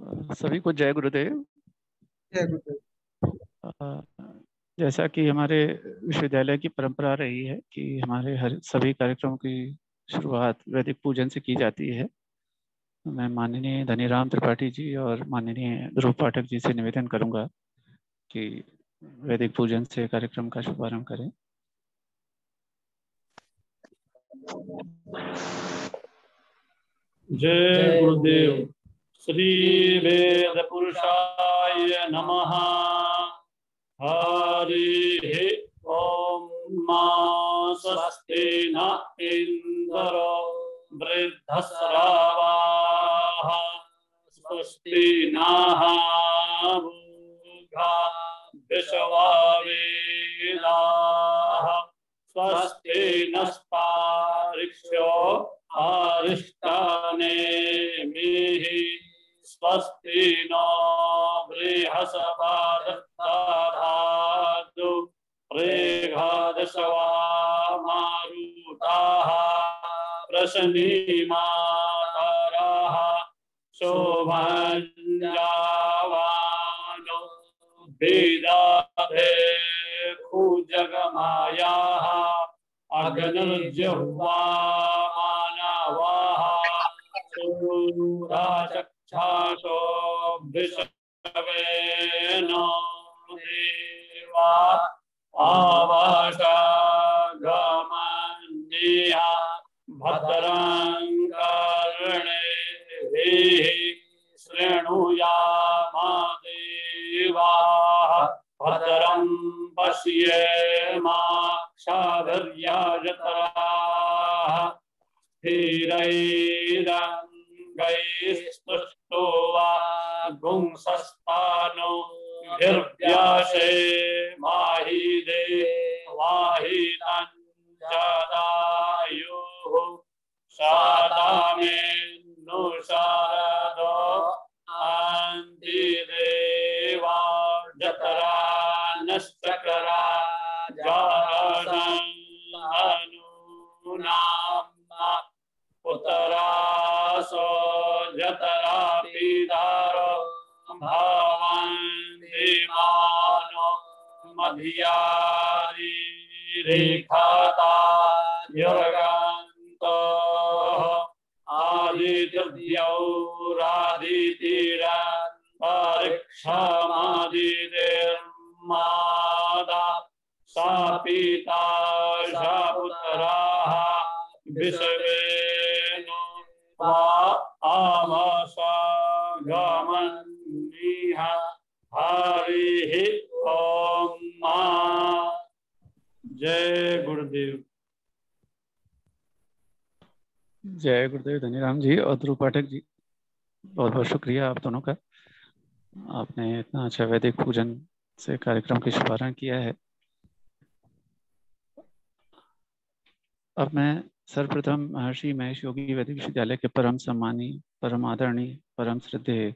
सभी को जय गुरुदेव। जय गुरुदेव। अ, जैसा कि हमारे विश्वविद्यालय की परंपरा रही है कि हमारे हर सभी कार्यक्रमों की शुरुआत वैदिक पूजन से की जाती है। मैं माननीय धनीराम त्रिपाठी जी और माननीय ध्रुव पाठक जी से निवेदन करूंगा कि वैदिक पूजन से कार्यक्रम का शुभारंभ करें। जय गुरुदेव। श्री वेद पुरुषाय नमः। हरि ओम। स्वस्ति न इंद्रो वृद्धस्रावाः स्वस्ति नः पूषा विश्ववेदाः स्वस्ति नस्तार्क्ष्यो अरिष्टानेमिः स्वस्ति नो बृहस्पतिर्दधातु प्रेघादशवा मारुताः प्रशनीमातरः शोभञ्जावानो वेदाधे खुजगमायाः अग्निर्जिह्वा मानवाः शूराचक्षासो विश्वेनो देवा आवासगमनीया भद्रं कर्णेभिः शृणुयामा देवाः भद्रं पश्येमाक्षाभिर्यजत्राः स्थिरैरङ्गैस्तुष्टुवा गुंसस्तानो भिर्व्यासे माहि देवाहितञ्जदायुः सादामेन्नु शारदो अन्तिदेवा जतरा नश्चकरा जातनुनाम्ना पुतरासो जतरा पीदारो भवन्तिमानो मधियारी रेखाता युर्गन्तो आदित्यौरादितिरन् परीक्षामादितिर्मादा सा पीता सा पुत्राः विश्वेनो वा आमसा गमन्निह हरिः ओम। जय गुरुदेव। जय गुरुदेव धनीराम जी और ध्रुव पाठक जी, बहुत बहुत शुक्रिया आप दोनों का। आपने इतना अच्छा वैदिक पूजन से कार्यक्रम की शुभारंभ किया है। अब मैं सर्वप्रथम महर्षि महेश योगी वैदिक विश्वविद्यालय के परम सम्मानी, परम आदरणीय, परम श्रद्धेय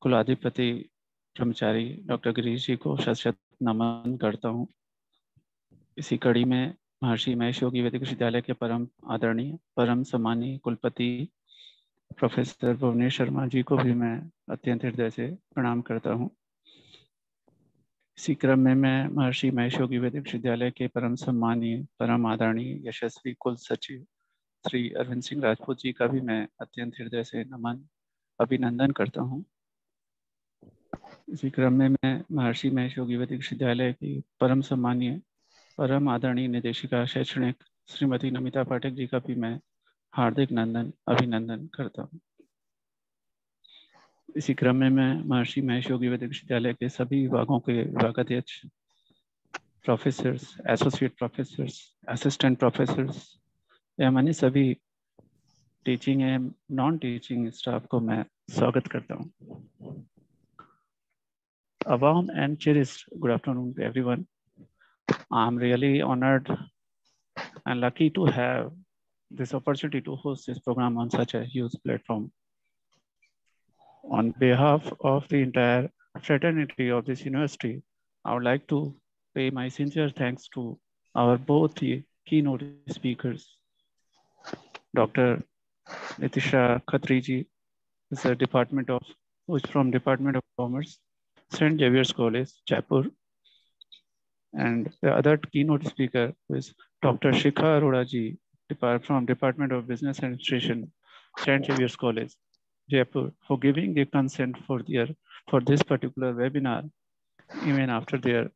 कुलाधिपति ब्रह्मचारी डॉक्टर गिरीश जी को शत शत नमन करता हूँ। इसी कड़ी में महर्षि महेश योगी वैदिक विश्वविद्यालय के परम आदरणीय, परम सम्मानी कुलपति प्रोफेसर भुवनेश शर्मा जी को भी मैं अत्यंत हृदय से प्रणाम करता हूँ। इसी क्रम में मैं महर्षि महेश योगी वैदिक विश्वविद्यालय के परम सम्मानीय, परम आदरणीय, यशस्वी कुल सचिव श्री अरविंद सिंह राजपूत जी का भी मैं अत्यंत हृदय से नमन, अभिनंदन करता हूँ। इसी क्रम में मैं महर्षि महेश योगी वैदिक विश्वविद्यालय की परम सम्मानीय, परम आदरणीय निदेशिका शैक्षणिक श्रीमती नमिता पाठक जी का भी मैं हार्दिक नंदन, अभिनंदन करता हूँ। इसी क्रम में मैं महर्षि महेश योगी वैदिक विश्वविद्यालय के सभी विभागों के विभागाध्यक्ष, professors, associate professors, assistant professors एवं अन्य सभी टीचिंग एवं नॉन टीचिंग स्टाफ को मैं स्वागत करता हूँ। A warm and cherished good afternoon to everyone. I'm really honored and lucky to have this opportunity to host this program on such a huge platform. On behalf of the entire fraternity of this university, I would like to pay my sincere thanks to our both keynote speakers, Dr. Nitisha Khatri ji, is the Department of who is from Department of Commerce, St. Xavier's College, Jaipur. And the other keynote speaker is Dr. Shikha Arora ji, from Department of Business Administration, St. Xavier's College, Jaipur, for giving the consent for this particular webinar, even after their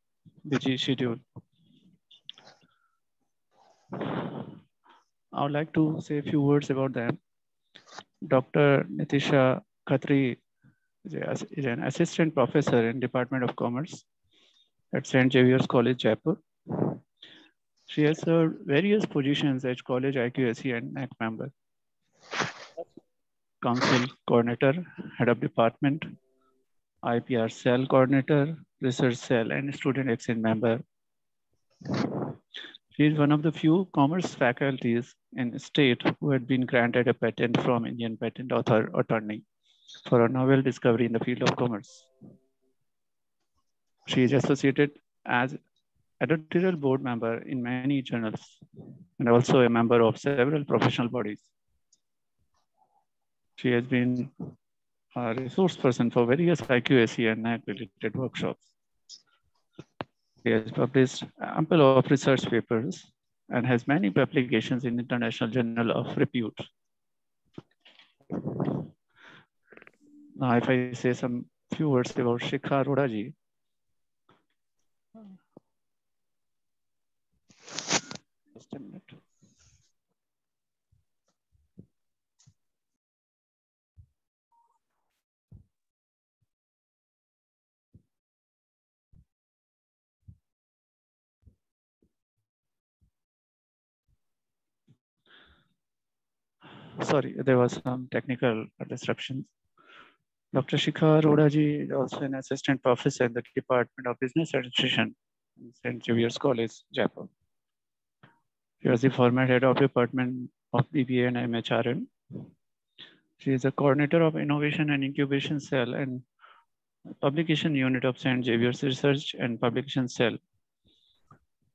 busy schedule. I would like to say a few words about them. Dr. Nitisha Khatri is an assistant professor in Department of Commerce at St. Xavier's College, Jaipur. She has served various positions as college IQAC and NAC member, council coordinator, head of department, IPR cell coordinator, research cell, and student exchange member. She is one of the few commerce faculties in the state who had been granted a patent from Indian Patent Attorney for a novel discovery in the field of commerce. She is associated as editorial board member in many journals and also a member of several professional bodies. She has been a resource person for various IQAC and NAC related workshops. She has published ample of research papers and has many publications in international journal of repute. Now, if I say some few words about Shikha Arora ji. Just a minute. Sorry, there was some technical disruptions. Dr. Shikha Arora ji is also an assistant professor in the Department of Business Administration in St. Xavier's College, Jaipur. She was the former head of Department of BBA and MHRM. She is a coordinator of Innovation and Incubation Cell and Publication Unit of St. Xavier's Research and Publication Cell,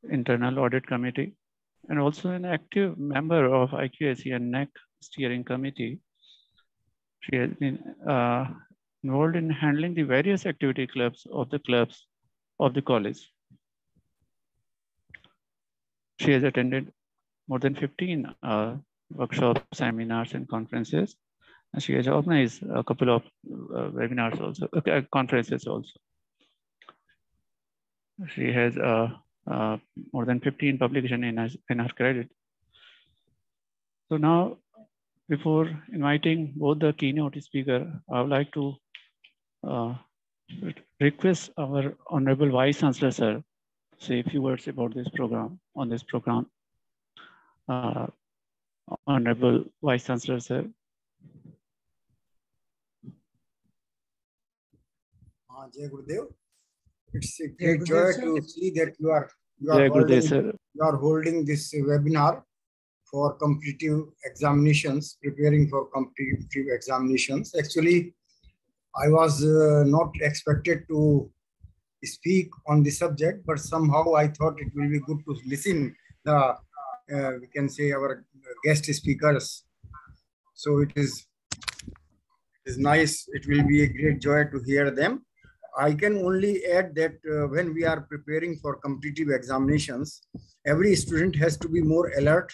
Internal Audit Committee, and also an active member of IQAC and NAC Steering Committee. She has been involved in handling the various activity clubs of the college. She has attended more than 15 workshops, seminars, and conferences. And she has organized a couple of webinars also, conferences also. She has more than 15 publications in her credit. So now, before inviting both the keynote speaker, I would like to request our Honorable Vice Chancellor, sir, say a few words about this program, on this program. Honorable Vice Chancellor, sir. Jai Gurudev. It's a great joy to see that you are holding this webinar for competitive examinations, preparing for competitive examinations. Actually, I was not expected to speak on the subject, but somehow I thought it will be good to listen the we can say our guest speakers. So it is nice. It will be a great joy to hear them. I can only add that when we are preparing for competitive examinations, every student has to be more alert,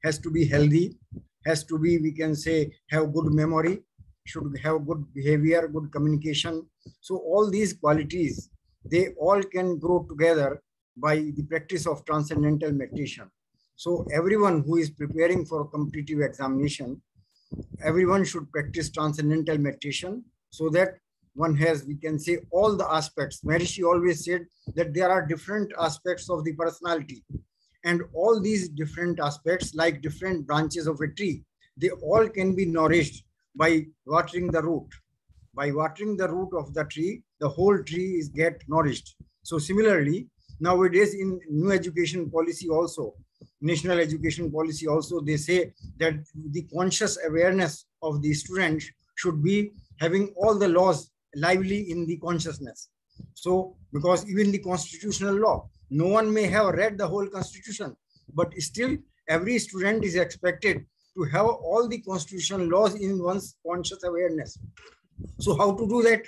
has to be healthy, has to be, we can say, have good memory, should have good behavior, good communication. So all these qualities, they all can grow together by the practice of transcendental meditation. So everyone who is preparing for competitive examination, everyone should practice transcendental meditation so that one has, we can say, all the aspects. Maharishi always said that there are different aspects of the personality, and all these different aspects, like different branches of a tree, they all can be nourished by watering the root. By watering the root of the tree, the whole tree is get nourished. So similarly, nowadays in new education policy also, national education policy also, they say that the conscious awareness of the student should be having all the laws lively in the consciousness. So, because even the constitutional law, no one may have read the whole constitution, but still every student is expected to have all the constitutional laws in one's conscious awareness. So how to do that?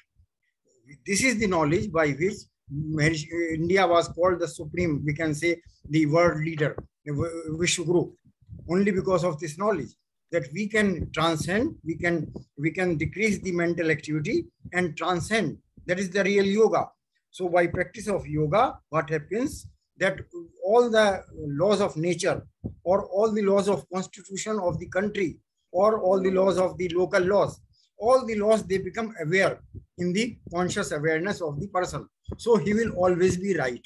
This is the knowledge by which India was called the supreme, we can say the world leader, Vishwaguru, only because of this knowledge that we can transcend, we can decrease the mental activity and transcend. That is the real yoga. So by practice of yoga, what happens that all the laws of nature or all the laws of constitution of the country or all the laws of the local laws, all the laws, they become aware in the conscious awareness of the person. So he will always be right.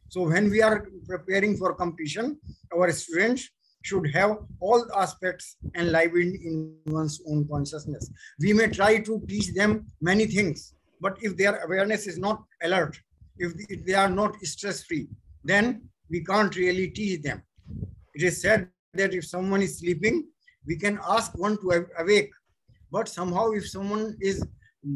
So when we are preparing for competition, our students should have all aspects enlivened in one's own consciousness. We may try to teach them many things, but if their awareness is not alert, if they are not stress-free, then we can't really teach them. It is said that if someone is sleeping, we can ask one to awake, but somehow if someone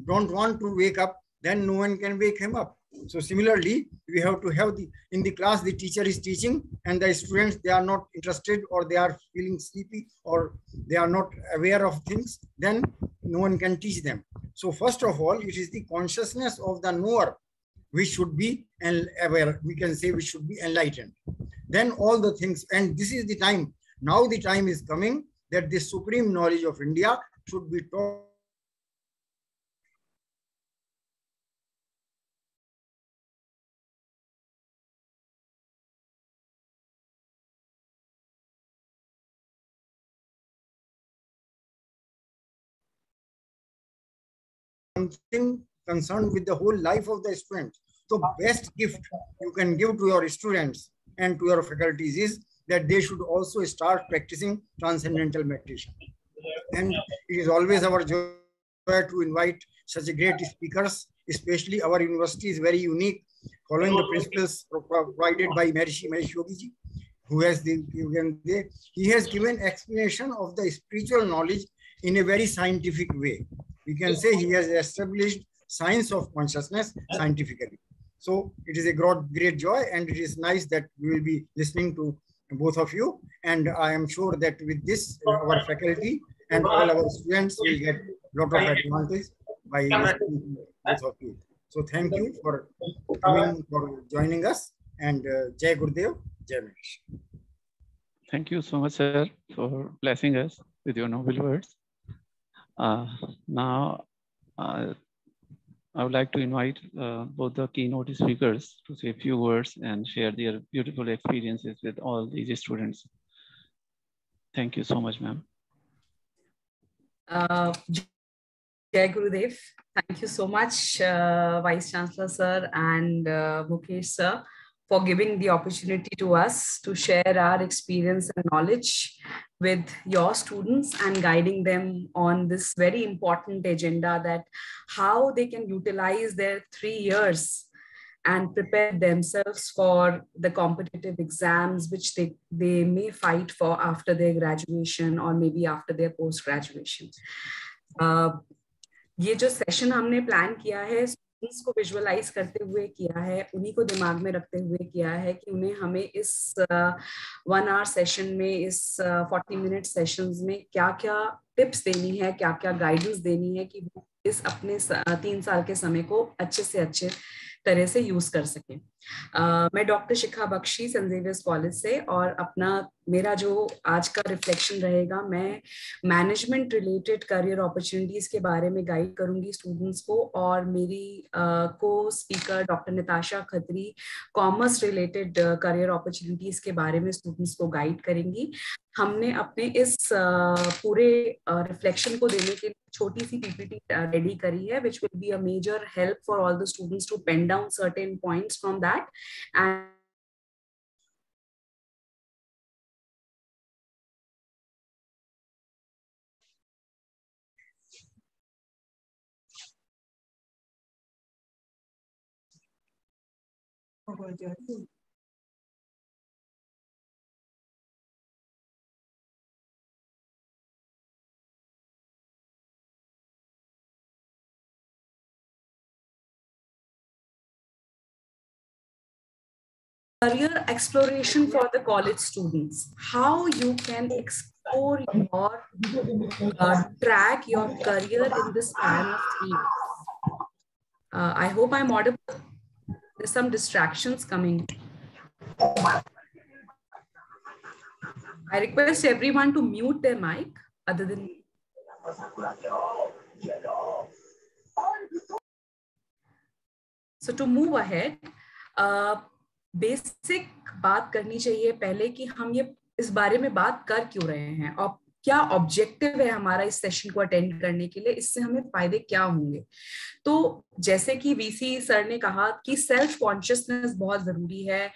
don't want to wake up, then no one can wake him up. So similarly, we have to have in the class, the teacher is teaching and the students, they are not interested or they are feeling sleepy or they are not aware of things, then no one can teach them. So first of all, it is the consciousness of the knower which should be aware. We can say we should be enlightened. Then all the things, and this is the time, now the time is coming that the supreme knowledge of India should be taught. Something concerned with the whole life of the student. So best gift you can give to your students and to your faculties is that they should also start practicing transcendental meditation. And it is always our joy to invite such great speakers, especially our university is very unique, following the principles provided by Maharishi Yogi Ji, who has he has given explanation of the spiritual knowledge in a very scientific way. We can say he has established science of consciousness scientifically. So it is a great joy, and it is nice that we will be listening to both of you. And I am sure that with this, our faculty and all our students will get a lot of advantage by listening to both of you. So thank you for coming, for joining us, and Jai Gurudev, Jai Mahesh. Thank you so much, sir, for blessing us with your noble words. Now, I would like to invite both the keynote speakers to say a few words and share their beautiful experiences with all these students. Thank you so much, ma'am. Jai Gurudev, thank you so much, Vice Chancellor sir and Mukesh sir, for giving the opportunity to us to share our experience and knowledge with your students and guiding them on this very important agenda, that how they can utilize their 3 years and prepare themselves for the competitive exams which they may fight for after their graduation or maybe after their post-graduation. ये जो session हमने plan किया है, students को visualise करते हुए किया है, उन्हीं को दिमाग में रखते हुए किया है कि उन्हें हमें इस 1 आवर सेशन में, इस 40 मिनट सेशंस में क्या क्या टिप्स देनी है, क्या क्या गाइडेंस देनी है कि वो इस अपने 3 साल के समय को अच्छे से अच्छे तरह से यूज कर सके। मैं डॉक्टर शिखा बख्शी सेंट जेवियर्स कॉलेज से, और मेरा जो आज का रिफ्लेक्शन रहेगा, मैं मैनेजमेंट रिलेटेड करियर अपॉर्चुनिटीज के बारे में गाइड करूंगी स्टूडेंट्स को, और मेरी को speaker doctor Nitasha Khatri commerce related career opportunities के बारे में स्टूडेंट्स को गाइड करेंगी। हमने अपने इस पूरे रिफ्लेक्शन को देने के लिए छोटी सी पीपीटी रेडी करी है, which will be a major help for all the students to pen down certain points from that. And career exploration for the college students, how you can explore your track your career in this span of 3 years. I hope I'm audible. There's some distractions coming. I request everyone to mute their mic other than me. So to move ahead, basic बात करनी चाहिए पहले कि हम ये इस बारे में बात कर क्यों रहे हैं और क्या ऑब्जेक्टिव है हमारा इस सेशन को अटेंड करने के लिए, इससे हमें फायदे क्या होंगे। तो जैसे कि वीसी सर ने कहा कि सेल्फ कॉन्शियसनेस बहुत जरूरी है,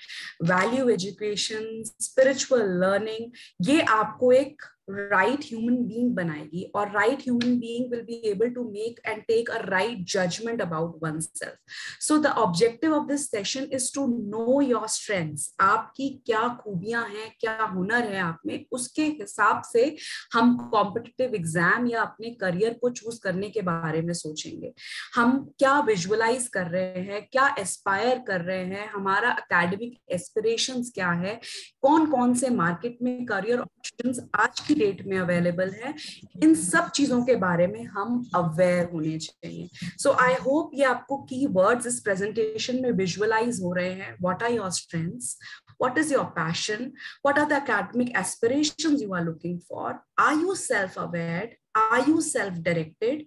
वैल्यू एजुकेशन, स्पिरिचुअल लर्निंग, ये आपको एक right human being बनाएगी और right human being will be able to make and take a right judgment about oneself. So the objective of this session is to know your strengths. आपकी क्या खूबियां हैं, क्या हुनर है आप में, उसके हिसाब से हम कॉम्पिटिटिव एग्जाम या अपने करियर को चूज करने के बारे में सोचेंगे। हम क्या विजुअलाइज कर रहे हैं, क्या एस्पायर कर रहे हैं, हमारा एकेडमिक एस्पिरेशंस क्या है, कौन कौन से मार्केट में करियर ऑप्शंस आज की डेट में अवेलेबल है, इन सब चीजों के बारे में हम अवेयर होने चाहिए। सो आई होप ये आपको की वर्ड्स इस प्रेजेंटेशन में विजुअलाइज हो रहे हैं। What are your strengths, what is your passion, what are the academic aspirations you are looking for, are you self aware, are you self directed,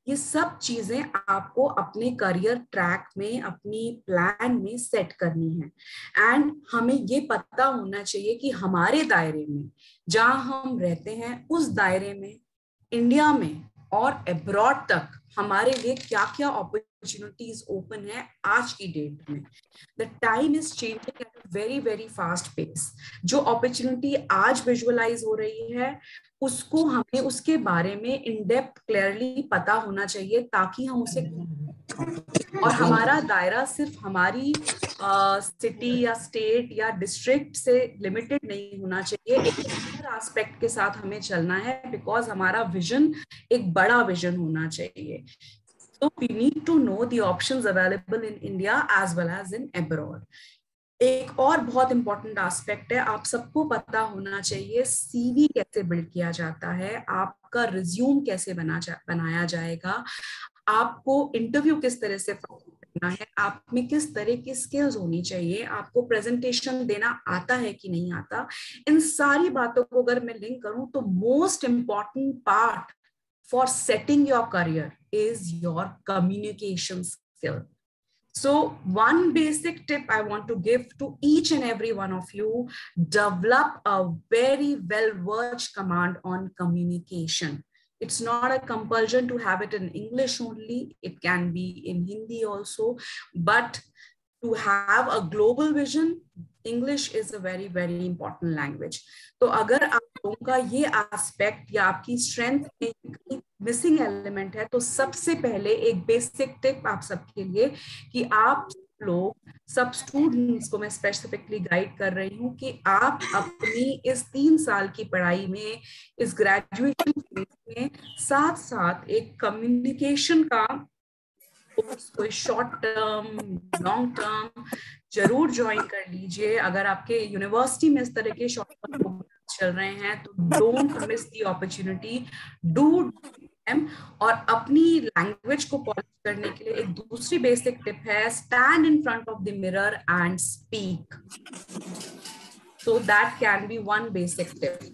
ये सब चीजें आपको अपने करियर ट्रैक में, अपनी प्लान में सेट करनी है। एंड हमें ये पता होना चाहिए कि हमारे दायरे में जहां हम रहते हैं, उस दायरे में, इंडिया में और अब्रॉड तक हमारे लिए क्या क्या अपॉर्चुनिटीज ओपन है आज की डेट में। The time is changing at a very very fast pace. जो अपॉर्चुनिटी आज विजुअलाइज हो रही है उसको हमें उसके बारे में इन डेप्थ क्लियरली पता होना चाहिए ताकि हम उसे, और हमारा दायरा सिर्फ हमारी सिटी या स्टेट या डिस्ट्रिक्ट से लिमिटेड नहीं होना चाहिए, एक एस्पेक्ट के साथ हमें चलना है, बिकॉज हमारा विजन एक बड़ा विजन होना चाहिए। So we need to know the options available in India as well as in abroad. एक और बहुत इंपॉर्टेंट एस्पेक्ट है, आप सबको पता होना चाहिए सीवी कैसे बिल्ड किया जाता है, आपका रिज्यूम कैसे बनाया जाएगा, आपको इंटरव्यू किस तरह से करना है, आप में किस तरह की स्किल्स होनी चाहिए, आपको प्रेजेंटेशन देना आता है कि नहीं आता। इन सारी बातों को अगर मैं लिंक करूं तो most important part for setting your career is your communication skill. So one basic tip I want to give to each and every one of you, develop a very well-versed command on communication. It's not a compulsion to have it in English only. It can be in Hindi also, but to have a global vision, English is a very very important language. तो अगर आप लोगों का ये aspect या आपकी strength में missing element है, तो सबसे पहले एक बेसिक टिप आप सबके लिए कि आप लोग सब स्टूडेंट्स को मैं स्पेसिफिकली गाइड कर रही हूँ कि आप अपनी इस 3 साल की पढ़ाई में, इस ग्रेजुएशन फेज में, साथ साथ एक कम्युनिकेशन का कोई शॉर्ट टर्म लॉन्ग टर्म जरूर ज्वाइन कर लीजिए। अगर आपके यूनिवर्सिटी में इस तरह के शॉर्ट टर्म चल रहे हैं तो don't miss the opportunity, do them. और अपनी लैंग्वेज को पॉलिश करने के लिए एक दूसरी बेसिक टिप है, stand in front of the mirror and speak. So that can be one basic tip.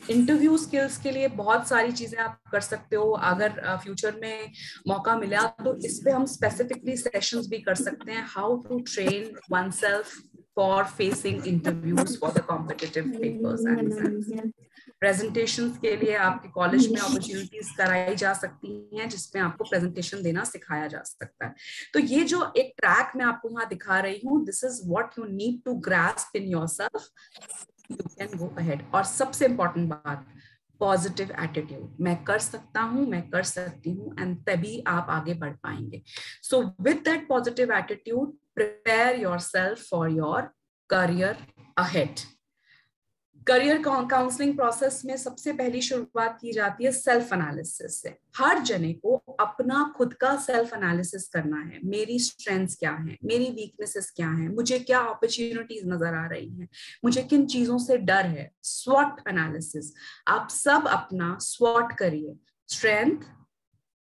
Interview skills के लिए बहुत सारी चीजें आप कर सकते हो, अगर फ्यूचर में मौका मिला तो इस पे हम स्पेसिफिकली सेशंस भी कर सकते हैं, how to train oneself for facing interviews for the competitive papers and exams. Presentations के लिए आपके कॉलेज में अपॉर्चुनिटीज कराई जा सकती हैं जिसमें आपको प्रेजेंटेशन देना सिखाया जा सकता है। तो ये जो एक ट्रैक मैं आपको यहाँ दिखा रही हूँ, this is what you need to grasp in yourself, you can go ahead। और सबसे इंपॉर्टेंट बात, पॉजिटिव एटीट्यूड, मैं कर सकता हूं, मैं कर सकती हूं, एंड तभी आप आगे बढ़ पाएंगे। So with that positive attitude, prepare yourself for your career ahead. Career counselling process में सबसे पहली शुरुआत की जाती है सेल्फ एनालिसिस से। हर जने को अपना खुद का सेल्फ एनालिसिस करना है। मेरी स्ट्रेंथ्स क्या हैं, मेरी वीकनेसेस क्या हैं, मुझे क्या अपॉर्चुनिटीज नजर आ रही हैं, मुझे किन चीजों से डर है। स्वॉट एनालिसिस, आप सब अपना स्वॉट करिए, स्ट्रेंथ,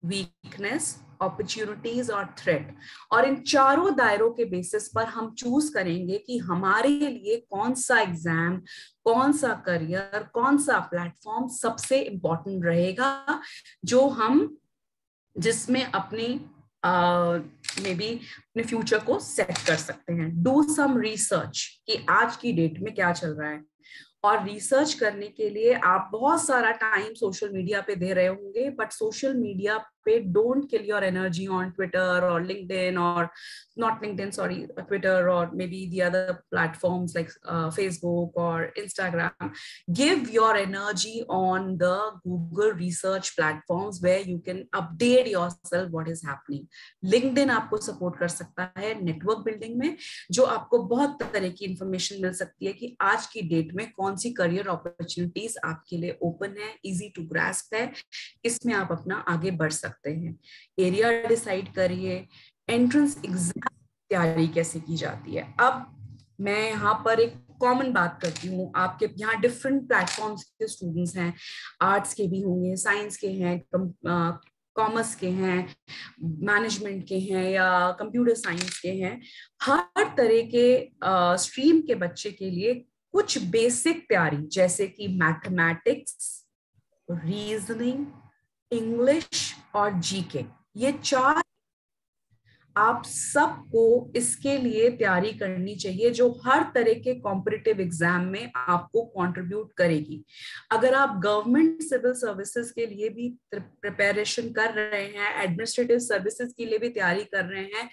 वीकनेस, अपॉर्चुनिटीज और थ्रेट। और इन चारों दायरों के बेसिस पर हम चूज करेंगे कि हमारे लिए कौन सा एग्जाम, कौन सा करियर, कौन सा प्लेटफॉर्म सबसे इंपॉर्टेंट रहेगा, जो हम जिसमें अपनी मे बी अपने फ्यूचर को सेट कर सकते हैं। डू सम रिसर्च कि आज की डेट में क्या चल रहा है। और रिसर्च करने के लिए आप बहुत सारा टाइम सोशल मीडिया पे दे रहे होंगे, बट सोशल मीडिया पे don't kill your energy on Twitter और लिंक्डइन, और नॉट लिंक्डइन, सॉरी, ट्विटर, और may be the other platforms like Facebook और Instagram. Give your energy on the Google research platforms where you can update yourself what is happening. LinkedIn आपको support कर सकता है network building में, जो आपको बहुत तरह की इंफॉर्मेशन मिल सकती है कि आज की डेट में कौन सी करियर अपॉर्चुनिटीज आपके लिए ओपन है, इजी टू ग्रास्प है, इसमें आप अपना आगे बढ़ सकते हैं. एरिया डिसाइड करिए. एंट्रेंस एग्जाम तैयारी कैसे की जाती है. अब मैं यहाँ पर एक कॉमन बात करती हूँ. आपके यहाँ डिफरेंट प्लेटफॉर्म्स के स्टूडेंट्स हैं, आर्ट्स के भी होंगे, साइंस के हैं, कॉमर्स के हैं, मैनेजमेंट के हैं, या कंप्यूटर साइंस के हैं. हर तरह के स्ट्रीम के बच्चे के लिए कुछ बेसिक तैयारी, जैसे कि मैथमेटिक्स, रीजनिंग, इंग्लिश और जीके, ये चार आप सबको इसके लिए तैयारी करनी चाहिए, जो हर तरह के कॉम्पिटिटिव एग्जाम में आपको कंट्रीब्यूट करेगी. अगर आप गवर्नमेंट सिविल सर्विसेज के लिए भी प्रिपरेशन कर रहे हैं, एडमिनिस्ट्रेटिव सर्विसेज के लिए भी तैयारी कर रहे हैं,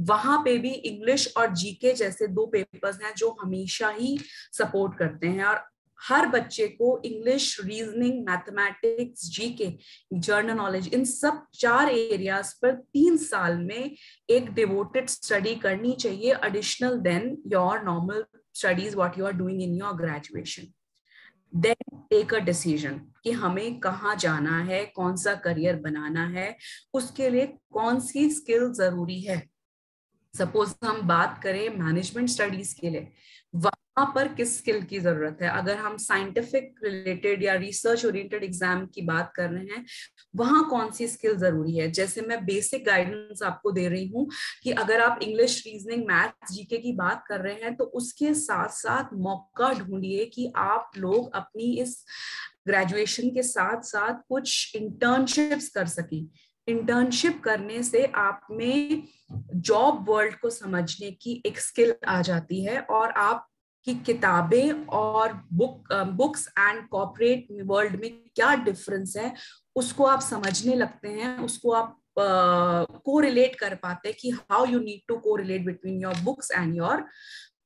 वहां पे भी इंग्लिश और जीके जैसे दो पेपर्स हैं जो हमेशा ही सपोर्ट करते हैं. और हर बच्चे को English, reasoning, mathematics, GK, general knowledge, इन सब चार एरियाज पर 3 साल में एक डिवोटेड स्टडी करनी चाहिए, additional then your normal studies what you are doing in your graduation. Then take a decision कि हमें कहाँ जाना है, कौन सा करियर बनाना है, उसके लिए कौन सी स्किल जरूरी है. सपोज हम बात करें मैनेजमेंट स्टडीज के लिए, वहां पर किस स्किल की जरूरत है. अगर हम साइंटिफिक रिलेटेड या रिसर्च ओरिएंटेड एग्जाम की बात कर रहे हैं, वहां कौन सी स्किल जरूरी है. जैसे मैं बेसिक गाइडेंस आपको दे रही हूँ कि अगर आप इंग्लिश, रीजनिंग, मैथ्स, जीके की बात कर रहे हैं, तो उसके साथ साथ मौका ढूंढिए कि आप लोग अपनी इस ग्रेजुएशन के साथ साथ कुछ इंटर्नशिप्स कर सकें. इंटर्नशिप करने से आप में जॉब वर्ल्ड को समझने की एक स्किल आ जाती है, और आप की किताबें और बुक्स एंड कॉर्पोरेट वर्ल्ड में क्या डिफरेंस है उसको आप समझने लगते हैं. उसको आप कोरिलेट कर पाते हैं कि how you need to correlate between your books and your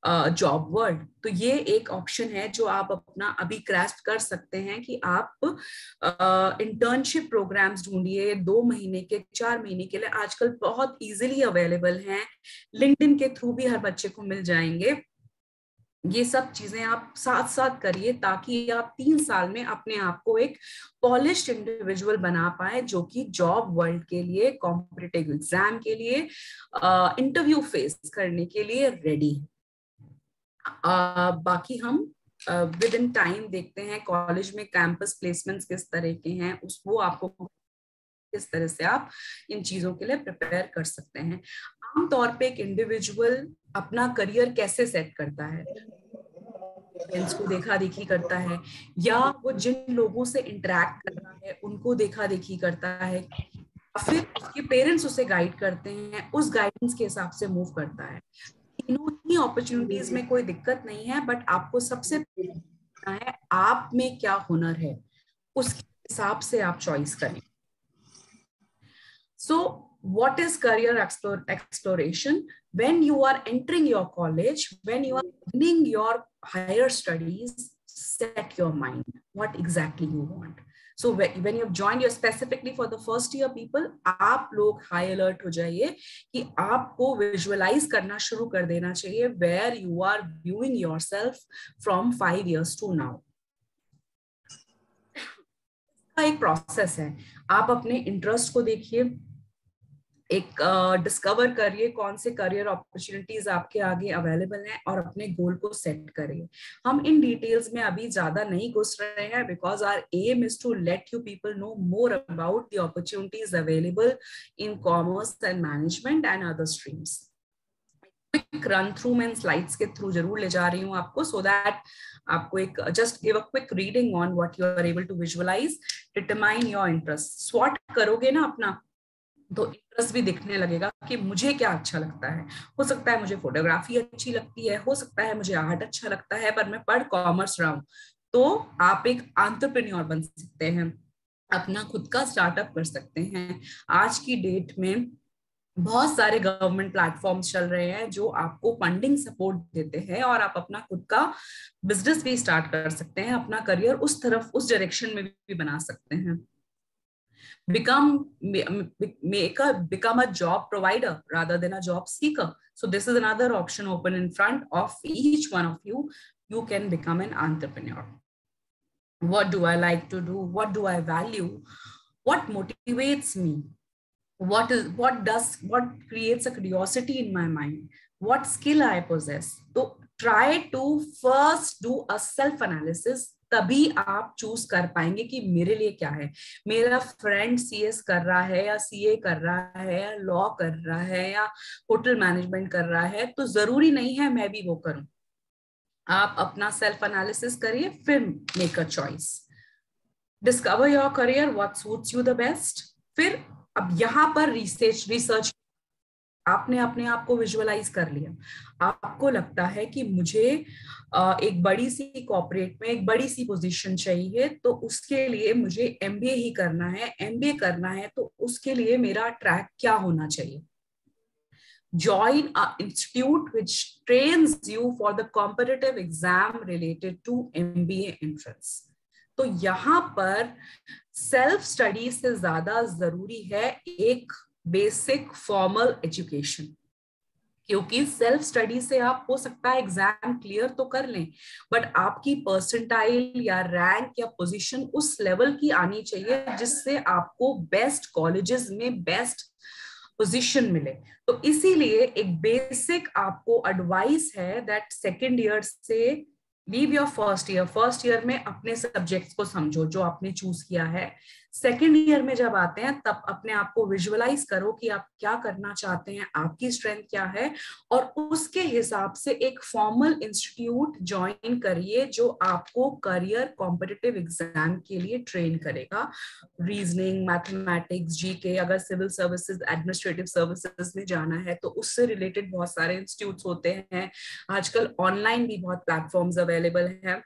job world. तो ये एक ऑप्शन है जो आप अपना अभी ग्रास्प कर सकते हैं कि आप इंटर्नशिप प्रोग्राम्स ढूंढिए 2 महीने के, 4 महीने के लिए. आजकल बहुत इजीली अवेलेबल हैं, लिंक्डइन के थ्रू भी हर बच्चे को मिल जाएंगे. ये सब चीजें आप साथ साथ करिए ताकि आप 3 साल में अपने आप को एक पॉलिश्ड इंडिविजुअल बना पाए, जो कि जॉब वर्ल्ड के लिए, कॉम्पिटिटिव एग्जाम के लिए, इंटरव्यू फेस करने के लिए रेडी है. बाकी हम विद इन टाइम देखते हैं कॉलेज में कैंपस प्लेसमेंट्स किस तरह के हैं, वो आपको किस तरह से आप इन चीजों के लिए प्रिपेयर कर सकते हैं. आमतौर पे एक इंडिविजुअल अपना करियर कैसे सेट करता है, फ्रेंड्स को देखा देखी करता है, या वो जिन लोगों से इंटरेक्ट कर रहा है उनको देखा देखी करता है, फिर उसके पेरेंट्स उसे गाइड करते हैं, उस गाइडेंस के हिसाब से मूव करता है. तीनों ही अपॉर्चुनिटीज में कोई दिक्कत नहीं है, बट आपको सबसे पहले है आप में क्या हुनर है, उसके हिसाब से आप चॉइस करें. So what is career exploration? When you are entering your college, when you are beginning your higher studies, set your mind what exactly you want. So when you have joined, you're specifically for the first year people, आप लोग high alert हो जाइए कि आपको visualize करना शुरू कर देना चाहिए where you are viewing yourself from 5 years to now. का एक प्रोसेस है, आप अपने इंटरेस्ट को देखिए, एक डिस्कवर करिए कौन से करियर अपॉर्चुनिटीज आपके आगे अवेलेबल हैं और अपने गोल को सेट करिए. हम इन डिटेल्स में अभी ज्यादा नहीं घुस रहे हैं because our aim is to let you people know more about the opportunities available in commerce and management and other streams. Quick run through मैं स्लाइड्स के थ्रू जरूर ले जा रही हूँ आपको, सो दैट आपको एक just give a quick reading on what you are able to visualise. Determine your interest. स्वॉट करोगे ना अपना, तो इंटरेस्ट भी दिखने लगेगा कि मुझे क्या अच्छा लगता है. हो सकता है मुझे फोटोग्राफी अच्छी लगती है, हो सकता है मुझे आर्ट अच्छा लगता है, पर मैं पढ़ कॉमर्स रहा हूं. तो आप एक एंटरप्रेन्योर बन सकते हैं, अपना खुद का स्टार्टअप कर सकते हैं. आज की डेट में बहुत सारे गवर्नमेंट प्लेटफॉर्म्स चल रहे हैं जो आपको फंडिंग सपोर्ट देते हैं और आप अपना खुद का बिजनेस भी स्टार्ट कर सकते हैं, अपना करियर उस तरफ, उस डायरेक्शन में भी बना सकते हैं. become a job provider rather than a job seeker. So this is another option open in front of each one of you. You can become an entrepreneur. What do I like to do? What do I value? What motivates me? What creates a curiosity in my mind? What skill I possess? So try to first do a self analysis. तभी आप choose कर पाएंगे कि मेरे लिए क्या है. मेरा फ्रेंड सीएस कर रहा है या सीए कर रहा है या लॉ कर रहा है या होटल मैनेजमेंट कर रहा है, तो जरूरी नहीं है मैं भी वो करूं. आप अपना सेल्फ एनालिसिस करिए, फिर make a choice. Discover your career, what suits you the best. फिर अब यहाँ पर रिसर्च आपने अपने आप को विजुअलाइज कर लिया. आपको लगता है कि मुझे एक बड़ी सी कॉर्पोरेट में एक बड़ी सी पोजीशन चाहिए, तो उसके लिए मुझे एमबीए ही करना है. एमबीए करना है तो उसके लिए मेरा ट्रैक क्या होना चाहिए? Join an institute which trains you for the competitive exam related to MBA entrance. तो यहाँ पर सेल्फ स्टडी से ज्यादा जरूरी है एक बेसिक फॉर्मल एजुकेशन, क्योंकि सेल्फ स्टडी से आप हो सकता है एग्जाम क्लियर तो कर लें, बट आपकी परसेंटाइल या रैंक या पोजीशन उस लेवल की आनी चाहिए जिससे आपको बेस्ट कॉलेजेस में बेस्ट पोजीशन मिले. तो इसीलिए एक बेसिक आपको एडवाइस है दैट सेकेंड ईयर से leave your first year. First year में अपने सब्जेक्ट्स को समझो जो आपने चूज किया है. सेकेंड ईयर में जब आते हैं तब अपने आप को विजुअलाइज करो कि आप क्या करना चाहते हैं, आपकी स्ट्रेंथ क्या है, और उसके हिसाब से एक फॉर्मल इंस्टीट्यूट ज्वाइन करिए जो आपको करियर कॉम्पिटिटिव एग्जाम के लिए ट्रेन करेगा. Reasoning, mathematics, GK. अगर सिविल सर्विसेज, एडमिनिस्ट्रेटिव सर्विसेज में जाना है तो उससे रिलेटेड बहुत सारे इंस्टीट्यूट्स होते हैं. आजकल ऑनलाइन भी बहुत प्लेटफॉर्म्स अवेलेबल हैं.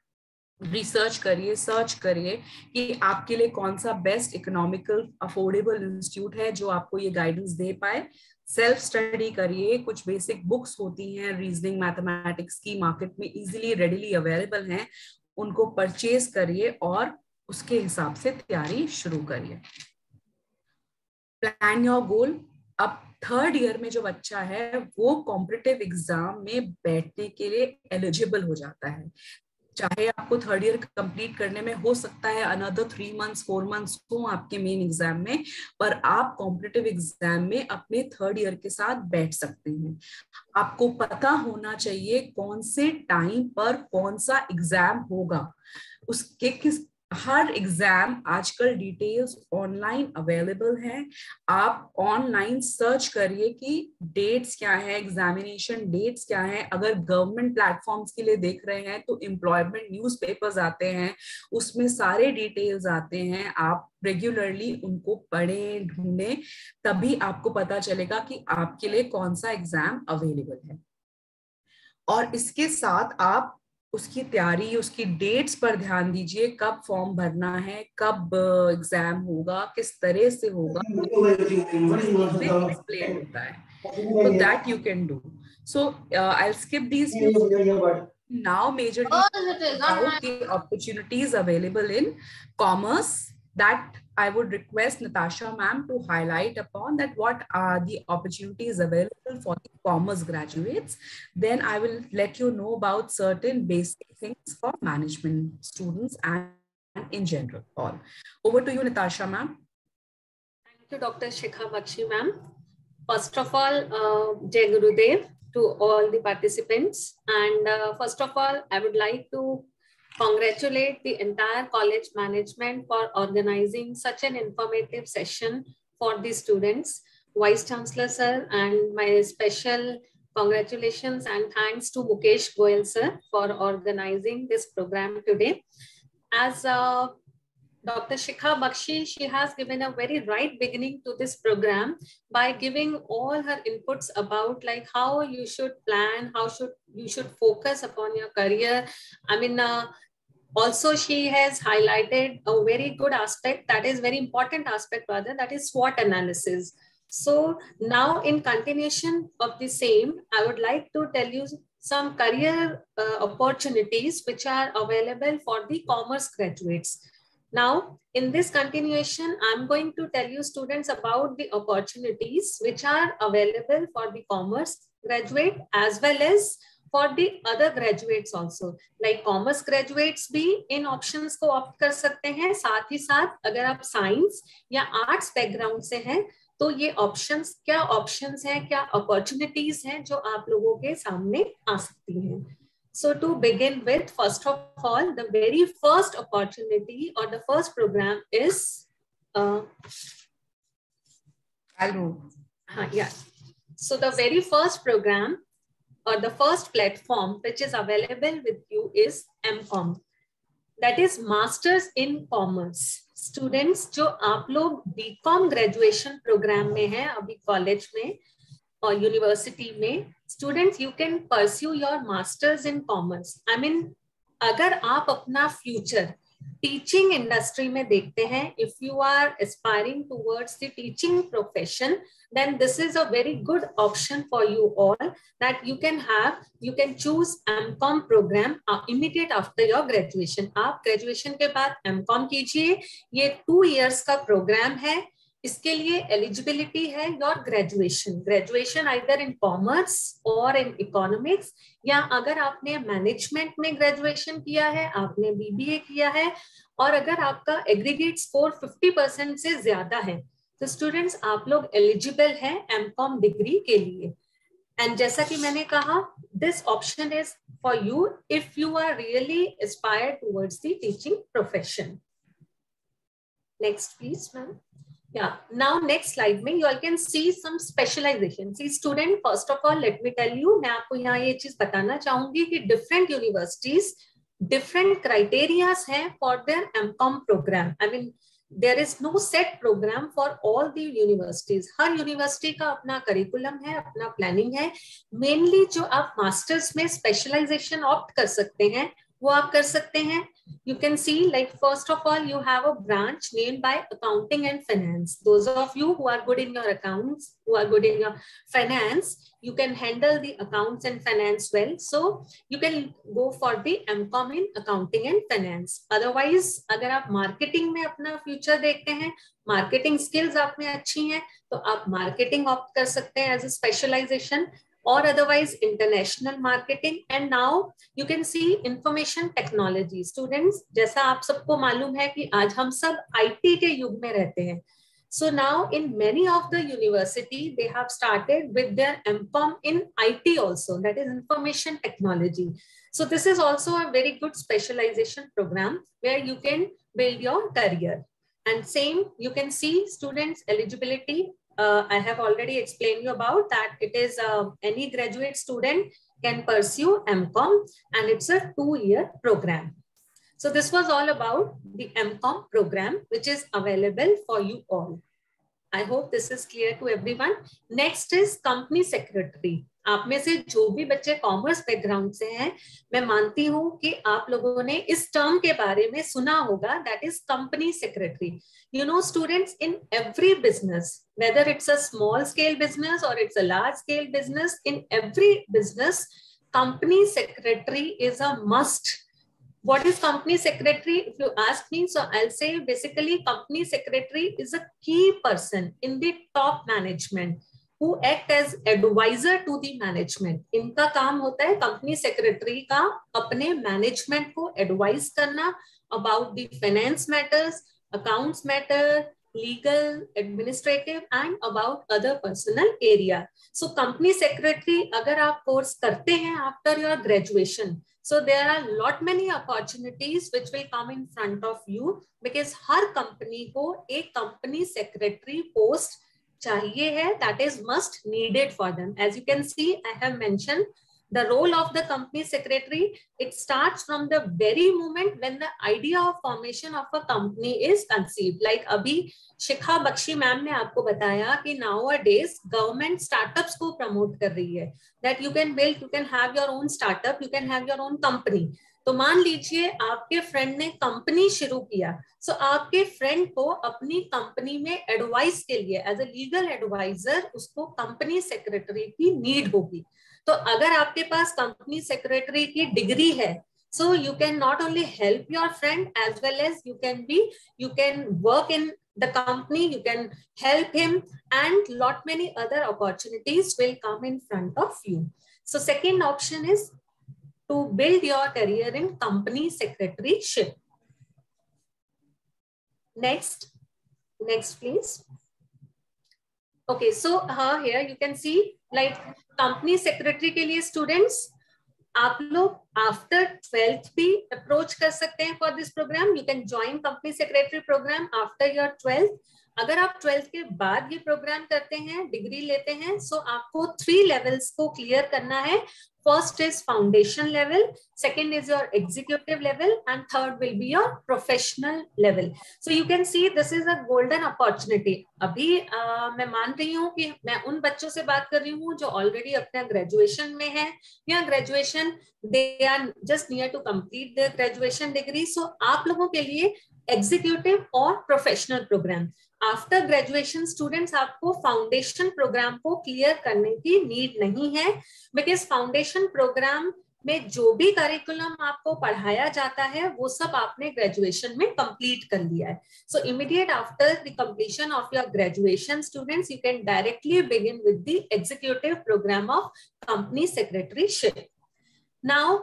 रिसर्च करिए, सर्च करिए कि आपके लिए कौन सा बेस्ट इकोनॉमिकल अफोर्डेबल इंस्टीट्यूट है जो आपको ये गाइडेंस दे पाए. सेल्फ स्टडी करिए. कुछ बेसिक बुक्स होती हैं रीजनिंग, मैथमेटिक्स की, मार्केट में इजीली रेडिली अवेलेबल हैं. उनको परचेज करिए और उसके हिसाब से तैयारी शुरू करिए. Plan your goal. अब थर्ड ईयर में जो बच्चा है वो कॉम्पिटिटिव एग्जाम में बैठने के लिए एलिजिबल हो जाता है. चाहे आपको थर्ड ईयर कंप्लीट करने में हो सकता है अनदर 3 months 4 months हो आपके मेन एग्जाम में, पर आप कॉम्पिटिटिव एग्जाम में अपने थर्ड ईयर के साथ बैठ सकते हैं. आपको पता होना चाहिए कौन से टाइम पर कौन सा एग्जाम होगा. उसके किस हर एग्जाम आजकल डिटेल्स ऑनलाइन अवेलेबल हैं. आप ऑनलाइन सर्च करिए कि डेट्स क्या है, एग्जामिनेशन डेट्स क्या है. अगर गवर्नमेंट प्लेटफॉर्म्स के लिए देख रहे हैं तो एम्प्लॉयमेंट न्यूज़पेपर्स आते हैं, उसमें सारे डिटेल्स आते हैं. आप रेगुलरली उनको पढ़ें, ढूंढें, तभी आपको पता चलेगा कि आपके लिए कौन सा एग्जाम अवेलेबल है. और इसके साथ आप उसकी तैयारी, उसकी डेट्स पर ध्यान दीजिए. कब फॉर्म भरना है, कब एग्जाम होगा, किस तरह से होगा, एक्सप्लेन होता है. So that you can do. So I'll skip these few. Now majorly about the opportunities available in commerce, that I would request Natasha ma'am to highlight upon that what are the opportunities available for the commerce graduates. Then I will let you know about certain basic things for management students and in general. All over to you, Natasha ma'am. Thank you, Dr. Shikha Bakshi ma'am. First of all, Jai Gurudev to all the participants. And first of all, I would like to congratulate the entire college management for organizing such an informative session for the students. Vice Chancellor sir, and my special congratulations and thanks to Mukesh Goyal sir for organizing this program today. As Dr. Shikha Bakshi, she has given a very right beginning to this program by giving all her inputs about like how you should plan, how you should focus upon your career. I mean, also she has highlighted a very good aspect, that is very important aspect rather, that is SWOT analysis. So now in continuation of the same, I would like to tell you some career opportunities which are available for the commerce graduates. Now, in this continuation, I'm going to tell you students about the opportunities which are available for the commerce graduate as well as for the other graduates also. Like commerce graduates भी इन options को opt कर सकते हैं, साथ ही साथ अगर आप science या arts background से हैं, तो ये options क्या options हैं, क्या opportunities हैं जो आप लोगों के सामने आ सकती हैं. So to begin with, first of all, the very first opportunity or the first program is yeah. So the very first program or the first platform which is available with you is MCOM. That is Masters in Commerce. Students जो आप लोग BCom graduation program में हैं अभी college में or university में, students you can pursue your masters in commerce. I mean, अगर आप अपना future teaching industry में देखते हैं, if you are aspiring towards the teaching profession, then this is a very good option for you all that you can choose MCOM program immediate after your graduation. आप graduation के बाद MCOM कीजिए, ये 2 years का program है. इसके लिए eligibility है your graduation either in commerce और इन इकोनॉमिक्स, या अगर आपने मैनेजमेंट में ग्रेजुएशन किया है, आपने बीबीए किया है और अगर आपका एग्रीगेट स्कोर 50% से ज्यादा है, तो स्टूडेंट्स आप लोग एलिजिबल हैं एमकॉम डिग्री के लिए. एंड जैसा कि मैंने कहा, this option is for you if you are really aspired towards the teaching profession. Next please ma'am. Yeah, now next slide में you all can see some specialization. See student, first of all let me tell you, मैं आपको यहाँ ये चीज बताना चाहूंगी कि different universities different criteria हैं for their MCOM program. I mean there is no set program for all the universities. Her university का अपना curriculum है, अपना planning है. Mainly जो आप masters में specialization opt कर सकते हैं वो आप कर सकते हैं. You can see, like first of all, you have a branch named by accounting and finance. Those of you who are good in your accounts, who are good in your finance, you can handle the accounts and finance well. So you can go for the MCOM in accounting and finance. Otherwise, अगर आप marketing में अपना future देखते हैं, marketing skills आप में अच्छी हैं, तो आप marketing opt कर सकते हैं as a specialization. Or otherwise international marketing. And now you can see information technology. Students, जैसा आप सबको मालूम है कि आज हम सब IT के युग में रहते हैं. So now in many of the university they have started with their MCOM in IT also, that is information technology. So this is also a very good specialization program where you can build your career. And same, you can see students eligibility. I have already explained you about that. It is any graduate student can pursue MCOM and it's a 2-year program. So this was all about the MCOM program which is available for you all. I hope this is clear to everyone. Next is company secretary. आप में से जो भी बच्चे commerce background से हैं, मैं मानती हूँ कि आप लोगों ने इस टर्म के बारे में सुना होगा, that is company secretary. You know students, in every business, whether it's a small scale business or it's a large scale business, in every business, company secretary is a must. What is company secretary? If you ask me, so I'll say basically company secretary is a key person in the top management who act as advisor to the management. इनका काम होता है company secretary का अपने management को advise करना about the finance matters, accounts matter, legal, administrative and about other personal area. So company secretary अगर आप course करते हैं after your graduation, so there are lot many opportunities which will come in front of you because her company को एक company secretary post चाहिए है, that is must needed for them. As you can see, I have mentioned the role of the company secretary. It starts from the very moment when the idea of formation of a company is conceived. Like अभी शिखा Bakshi ma'am ने आपको बताया कि nowadays government startups को promote कर रही है, that you can build, you can have your own startup, you can have your own company. तो मान लीजिए आपके फ्रेंड ने कंपनी शुरू किया, सो आपके फ्रेंड को अपनी कंपनी में एडवाइस के लिए एज अ लीगल एडवाइजर उसको कंपनी सेक्रेटरी की नीड होगी. तो अगर आपके पास कंपनी सेक्रेटरी की डिग्री है, so you can not only help your friend as well as you can work in the company, you can help him and lot many other opportunities will come in front of you. So second option is to build your career in company secretaryship. Next please. Okay, so here you can see like company secretary के लिए students आप लोग after 12th भी approach कर सकते हैं for this program. You can join company secretary program after your 12th. अगर आप 12th के बाद ये प्रोग्राम करते हैं, डिग्री लेते हैं, so आपको 3 levels को clear करना है. First is foundation level, second is your executive level, and third will be your professional level. So you can see this is a golden opportunity. अभी मैं मान रही हूँ कि मैं उन बच्चों से बात कर रही हूँ जो already अपना graduation में है या graduation they are just near to complete their graduation degree. So आप लोगों के लिए executive और professional program. After graduation students आपको फाउंडेशन प्रोग्राम को क्लियर करने की नीड नहीं है, बिकॉज फाउंडेशन प्रोग्राम में जो भी करिकुलम आपको पढ़ाया जाता है वो सब आपने ग्रेजुएशन में कंप्लीट कर लिया है. So immediate after the completion of your graduation students you can directly begin with the executive programme of company secretaryship. Now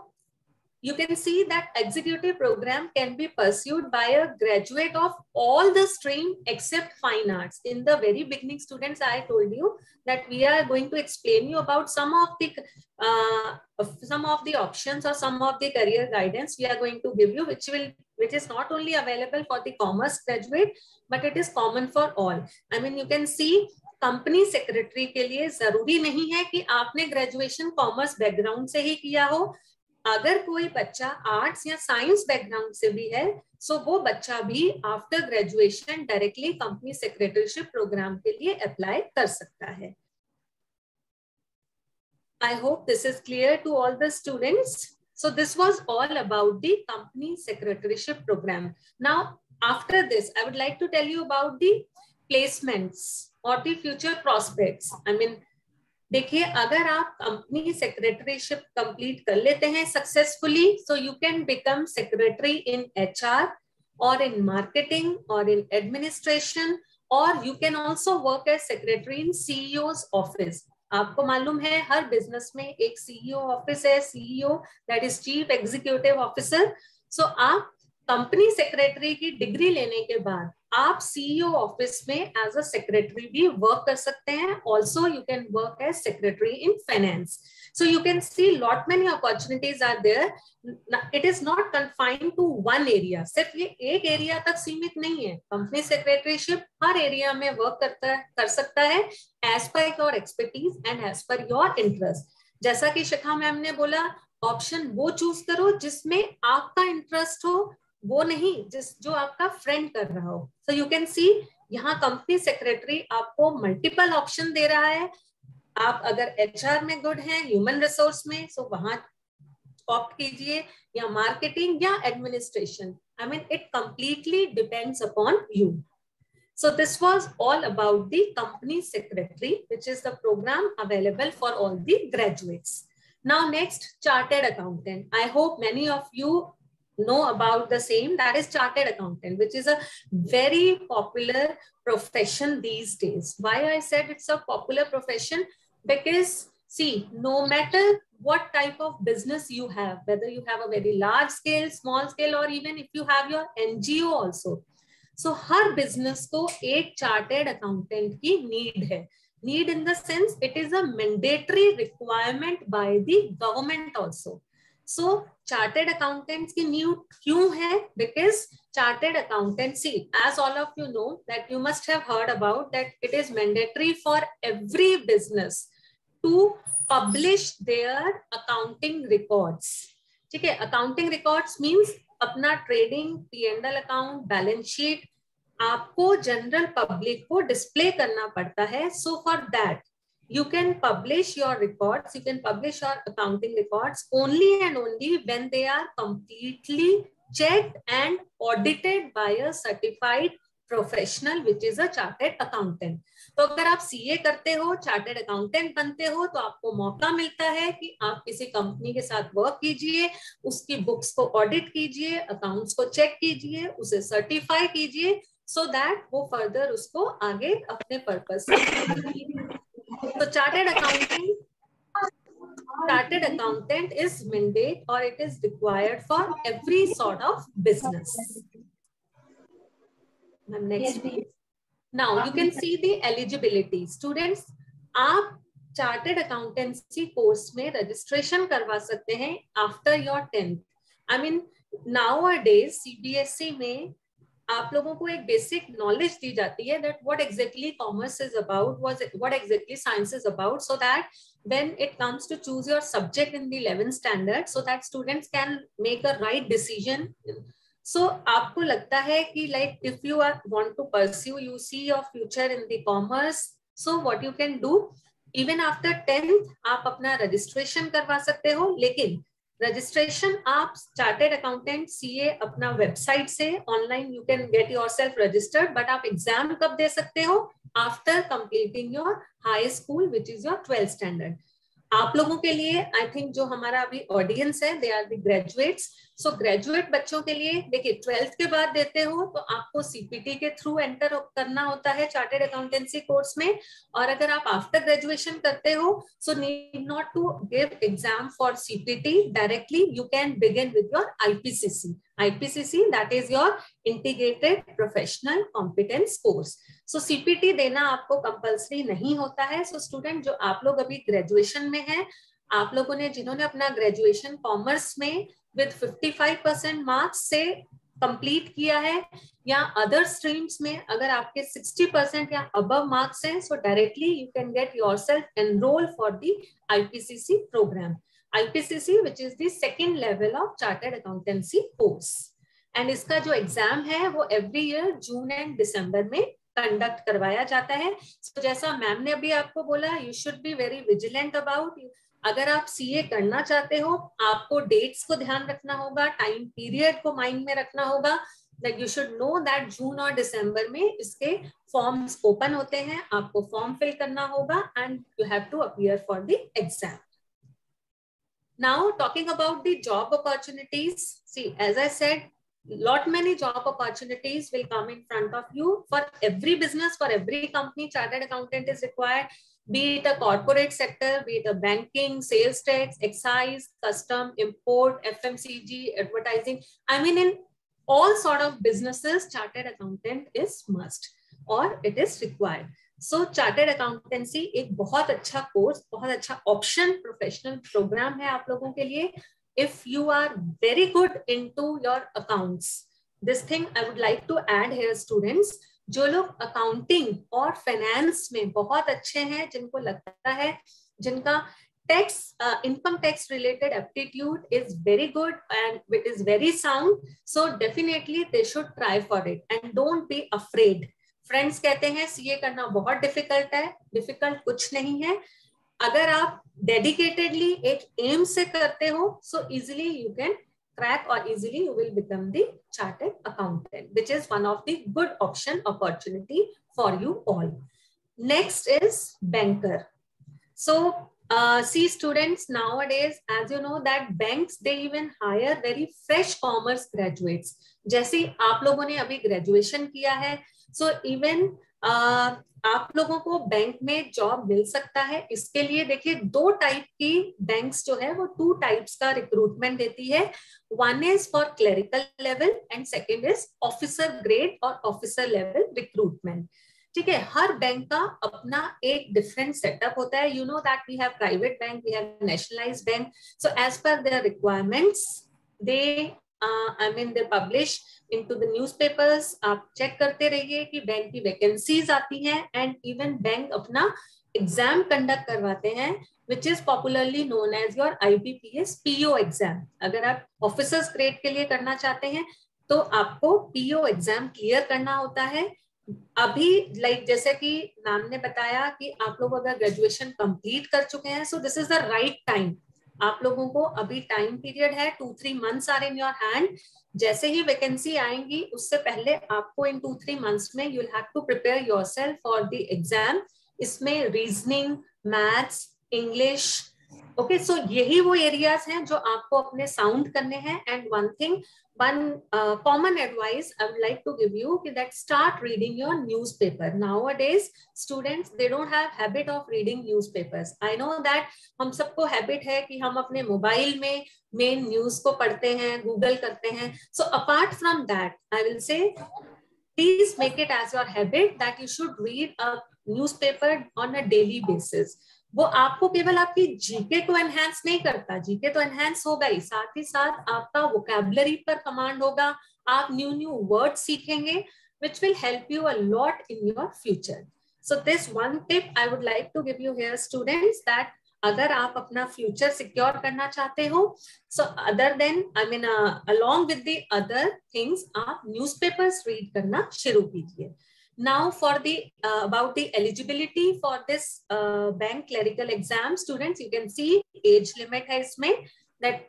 you can see that executive program can be pursued by a graduate of all the stream except fine arts. In the very beginning, students, I told you that we are going to explain you about some of the options or some of the career guidance we are going to give you, which is not only available for the commerce graduate, but it is common for all. I mean, you can see company secretary के लिए जरूरी नहीं है कि आपने graduation commerce background से ही किया हो. अगर कोई बच्चा आर्ट्स या साइंस बैकग्राउंड से भी है, सो वो बच्चा भी after graduation directly company secretaryship programme के लिए अप्लाई कर सकता है. I hope this is clear to all the students. So this was all about the company secretaryship program. Now, after this, I would like to tell you about the placements or the future prospects. I mean, देखिए, अगर आप company secretaryship complete कर लेते हैं successfully, so you can become secretary in HR और in marketing और in administration, और you can also work as secretary in CEO's office. आपको मालूम है हर बिजनेस में एक CEO ऑफिस है, CEO that is chief executive officer. So आप कंपनी सेक्रेटरी की डिग्री लेने के बाद आप CEO ऑफिस में एज अ सेक्रेटरी भी वर्क कर सकते हैं. Also you can work as secretary in finance. So you can see lot many opportunities are there. It is not confined to one area. सिर्फ ये एक एरिया तक सीमित नहीं है. कंपनी सेक्रेटरीशिप हर एरिया में वर्क कर सकता है as per your expertise and as per your interest. जैसा कि शिखा मैम ने बोला, ऑप्शन वो चूज करो जिसमें आपका इंटरेस्ट हो, वो नहीं जो आपका फ्रेंड कर रहा हो. सो यू कैन सी यहाँ कंपनी सेक्रेटरी आपको मल्टीपल ऑप्शन दे रहा है. आप अगर HR में गुड हैं, ह्यूमन रिसोर्स में, सो वहां ऑप्ट कीजिए, या मार्केटिंग या administration. I mean it completely depends upon you. So this was all about the company secretary, which is the program available for all the graduates. Now next, chartered accountant. I hope many of you know about the same, that is chartered accountant, which is a very popular profession these days. Why I said it's a popular profession? Because see, no matter what type of business you have, whether you have a very large scale, small scale, or even if you have your NGO also, so her business को एक chartered accountant की need है. Need in the sense it is a mandatory requirement by the government also. So chartered accountants की need क्यों है? Because chartered accountancy, as all of you know, that you must have heard about, that it is mandatory for every business to publish their accounting records. ठीक है, accounting records means अपना trading, P&L account, balance sheet आपको general public को display करना पड़ता है. So for that you can publish your records, you can publish your accounting records only and only when they are completely checked and audited by a certified professional which is a chartered accountant. तो अगर आप CA करते हो, chartered accountant बनते हो, तो आपको मौका मिलता है कि आप किसी कंपनी के साथ वर्क कीजिए, उसकी बुक्स को ऑडिट कीजिए, अकाउंट्स को चेक कीजिए, उसे सर्टिफाई कीजिए, सो दैट वो फर्दर उसको आगे अपने पर्पस से. So chartered accountant is mandate or it is required for every sort of business. Next page. Now you can see the eligibility. Students, आप chartered accountancy course में registration करवा सकते हैं after your 10th. I mean nowadays CBSE में आप लोगों को एक बेसिक नॉलेज दी जाती है that what exactly commerce is about, what exactly science is about, so that when it comes to choose your subject in the 11th standard, so that students can make a right decision. So आपको लगता है कि like if you want to pursue, you see your future in the commerce, so what you can do, even after 10th आप अपना registration करवा सकते हो. लेकिन रजिस्ट्रेशन आप चार्टेड अकाउंटेंट सीए अपना वेबसाइट से online you can get yourself registered, but आप एग्जाम कब दे सकते हो? After completing your high school which is your 12th standard. आप लोगों के लिए आई थिंक जो हमारा अभी ऑडियंस है, they are the graduates. So graduate बच्चों के लिए देखिए 12th के बाद देते हो तो आपको सीपीटी के थ्रू एंटर करना होता है चार्टेड अकाउंटेंसी कोर्स में. और अगर आप आफ्टर ग्रेजुएशन करते हो, so need not to give exam for CPT directly, you can begin with your IPCC. IPCC, that is your integrated professional competence course. So CPT देना आपको कंपल्सरी नहीं होता है. So student जो आप लोग अभी ग्रेजुएशन में हैं, आप लोगों ने जिन्होंने अपना ग्रेजुएशन कॉमर्स में with 55% मार्क्स से कंप्लीट किया है, या अदर स्ट्रीम्स में अगर आपके 60% या अबव मार्क्स हैं, so directly you can get yourself enroll for the IPCC program. IPCC which is the second level of chartered accountancy course. And इसका जो एग्जाम है वो एवरी ईयर जून एंड दिसंबर में कंडक्ट करवाया जाता है. So, जैसा मैम ने अभी आपको बोला, you should be very vigilant about. अगर आप सीए करना चाहते हो, आपको डेट्स को ध्यान रखना होगा, टाइम पीरियड को माइंड में रखना होगा. Like you should know that जून और दिसंबर में इसके फॉर्म्स ओपन होते हैं, आपको फॉर्म फिल करना होगा and you have to appear for the exam. Now talking about the job opportunities, see, as I said, lot many job opportunities will come in front of you. For every business, for every company, chartered accountant is required, be it a corporate sector, be it a banking, sales tax, excise, custom, import, FMCG, advertising. I mean, in all sort of businesses, chartered accountant is must or it is required. So chartered accountancy एक बहुत अच्छा course, बहुत अच्छा option, professional programme है आप लोगों के लिए. If you are very good into your accounts, this thing I would like to add here students, जो लोग अकाउंटिंग और फाइनेंस में बहुत अच्छे हैं, जिनको लगता है, जिनका tax, income tax related aptitude is very good and it is very sound, so definitely they should try for it and don't be afraid. Friends कहते हैं सीए करना बहुत डिफिकल्ट है, डिफिकल्ट कुछ नहीं है. अगर आप डेडिकेटेडली एक एम से करते हो, so easily you can crack और easily you will become the chartered accountant, which is one of the good option opportunity for you all. Next is banker. So See students, nowadays, as you know that banks, they even hire very fresh commerce graduates. जैसे आप लोगों ने अभी graduation किया है, so even आप लोगों को बैंक में जॉब मिल सकता है. इसके लिए देखिए 2 टाइप की बैंक्स जो है वो 2 टाइप्स का रिक्रूटमेंट देती है. One is for clerical level and second is officer grade और officer level recruitment. ठीक है, हर बैंक का अपना एक डिफरेंट सेटअप होता है. You know that we have private bank, we have nationalised bank. So as per their requirements they they publish into the newspapers. आप check करते रहिए कि बैंक की वैकेंसीज आती हैं एंड इवन बैंक अपना एग्जाम कंडक्ट करवाते हैं which is popularly known as your IBPS PO exam. अगर आप ऑफिसर्स ग्रेड के लिए करना चाहते हैं तो आपको PO एग्जाम क्लियर करना होता है. अभी जैसे कि मैम ने बताया कि आप लोग अगर ग्रेजुएशन कंप्लीट कर चुके हैं, so this is the right time. आप लोगों को अभी टाइम पीरियड है, 2-3 months are in your hand. जैसे ही वैकेंसी आएंगी उससे पहले आपको इन 2-3 मंथ्स में you will have to prepare yourself for the exam. इसमें reasoning, maths, English, okay, so यही वो एरियाज हैं जो आपको अपने साउंड करने हैं. And one common advice I would like to give you is that start reading your newspaper. Nowadays students, they don't have habit of reading newspapers. I know that हम सबको habit है कि हम अपने मोबाइल में main news को पढ़ते हैं, गूगल करते हैं. So apart from that, I will say please make it as your habit that you should read a newspaper on a daily basis. वो आपको केवल आपकी जीके को एनहांस नहीं करता, जीके तो एनहांस होगा ही, साथ ही साथ आपका वोकैबुलरी पर कमांड होगा. आप न्यू वर्ड सीखेंगे which will help you a lot in your future. So this one tip I would like to give you here students, that अगर आप अपना फ्यूचर सिक्योर करना चाहते हो, so other than along with the other things, आप newspapers read करना शुरू कीजिए. Now for the about the eligibility for this bank clerical exam, students, you can see age limit है इसमें, that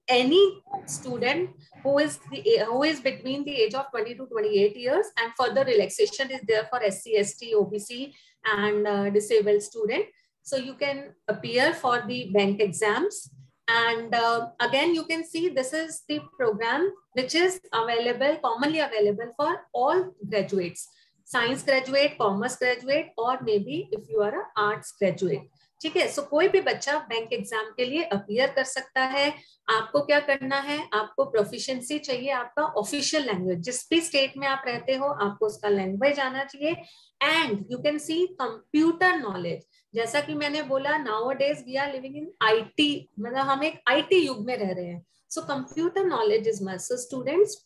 any student who is between the age of 20 to 28 years, and further relaxation is there for SC, ST, OBC and disabled student. So you can appear for the bank exams. And again, you can see this is the program which is available, commonly available for all graduates, science graduate, commerce graduate, or maybe if you are an arts graduate. ठीक है, सो कोई भी बच्चा bank exam के लिए appear कर सकता है. आपको क्या करना है, आपको प्रोफिशिएंसी चाहिए आपका ऑफिशियल लैंग्वेज, जिस भी स्टेट में आप रहते हो आपको उसका लैंग्वेज आना चाहिए. And you can see computer knowledge. जैसा कि मैंने बोला, nowadays we are living in IT, मतलब हम एक आईटी युग में रह रहे हैं. So computer knowledge is must. So students,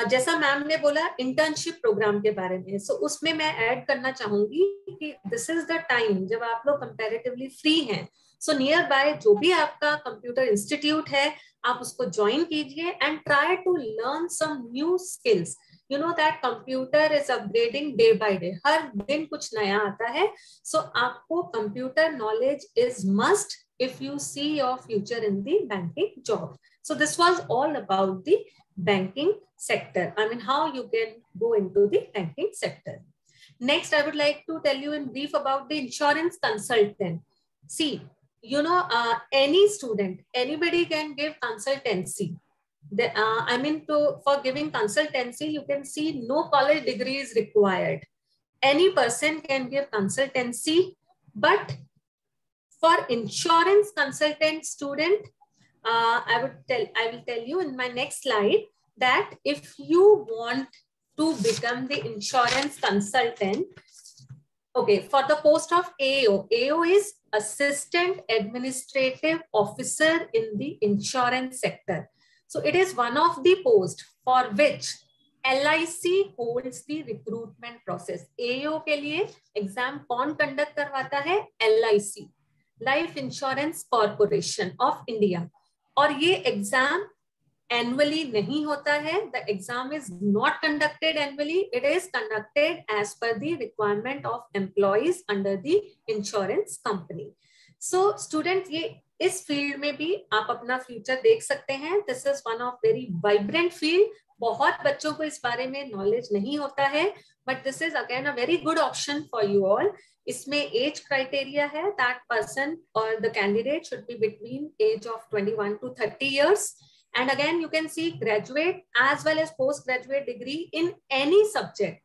जैसा मैम ने बोला इंटर्नशिप प्रोग्राम के बारे में, सो उसमें मैं ऐड करना चाहूंगी कि दिस इज द टाइम जब आप लोग कंपैरेटिवली फ्री हैं. सो नियर बाय जो भी आपका कंप्यूटर इंस्टीट्यूट है, आप उसको ज्वाइन कीजिए and try to learn some new skills. You know that computer is upgrading day by day. हर दिन कुछ नया आता है. So आपको computer knowledge is must if you see your future in the banking job. So this was all about the banking sector. I mean, how you can go into the banking sector. Next, I would like to tell you in brief about the insurance consultant. See, you know, any student, anybody can give consultancy. For giving consultancy, you can see no college degree is required. Any person can give consultancy, but for insurance consultant student, I will tell you in my next slide that if you want to become the insurance consultant, okay, for the post of AO is Assistant Administrative Officer in the insurance sector. So it is one of the posts for which LIC holds the recruitment process. AO के लिए exam कौन conduct करवाता है? LIC, Life Insurance Corporation of India. और ये exam annually नहीं होता है. The exam is not conducted annually, it is conducted as per the requirement of employees under the insurance company. So student, ये इस फील्ड में भी आप अपना फ्यूचर देख सकते हैं. This is one of very vibrant field बहुत बच्चों को इस बारे में नॉलेज नहीं होता है, but this is again a very good option for you all. इसमें एज क्राइटेरिया है दैट पर्सन और the candidate should be between age of 21 to 30 years. And again, you can see graduate as well as postgraduate degree in any subject.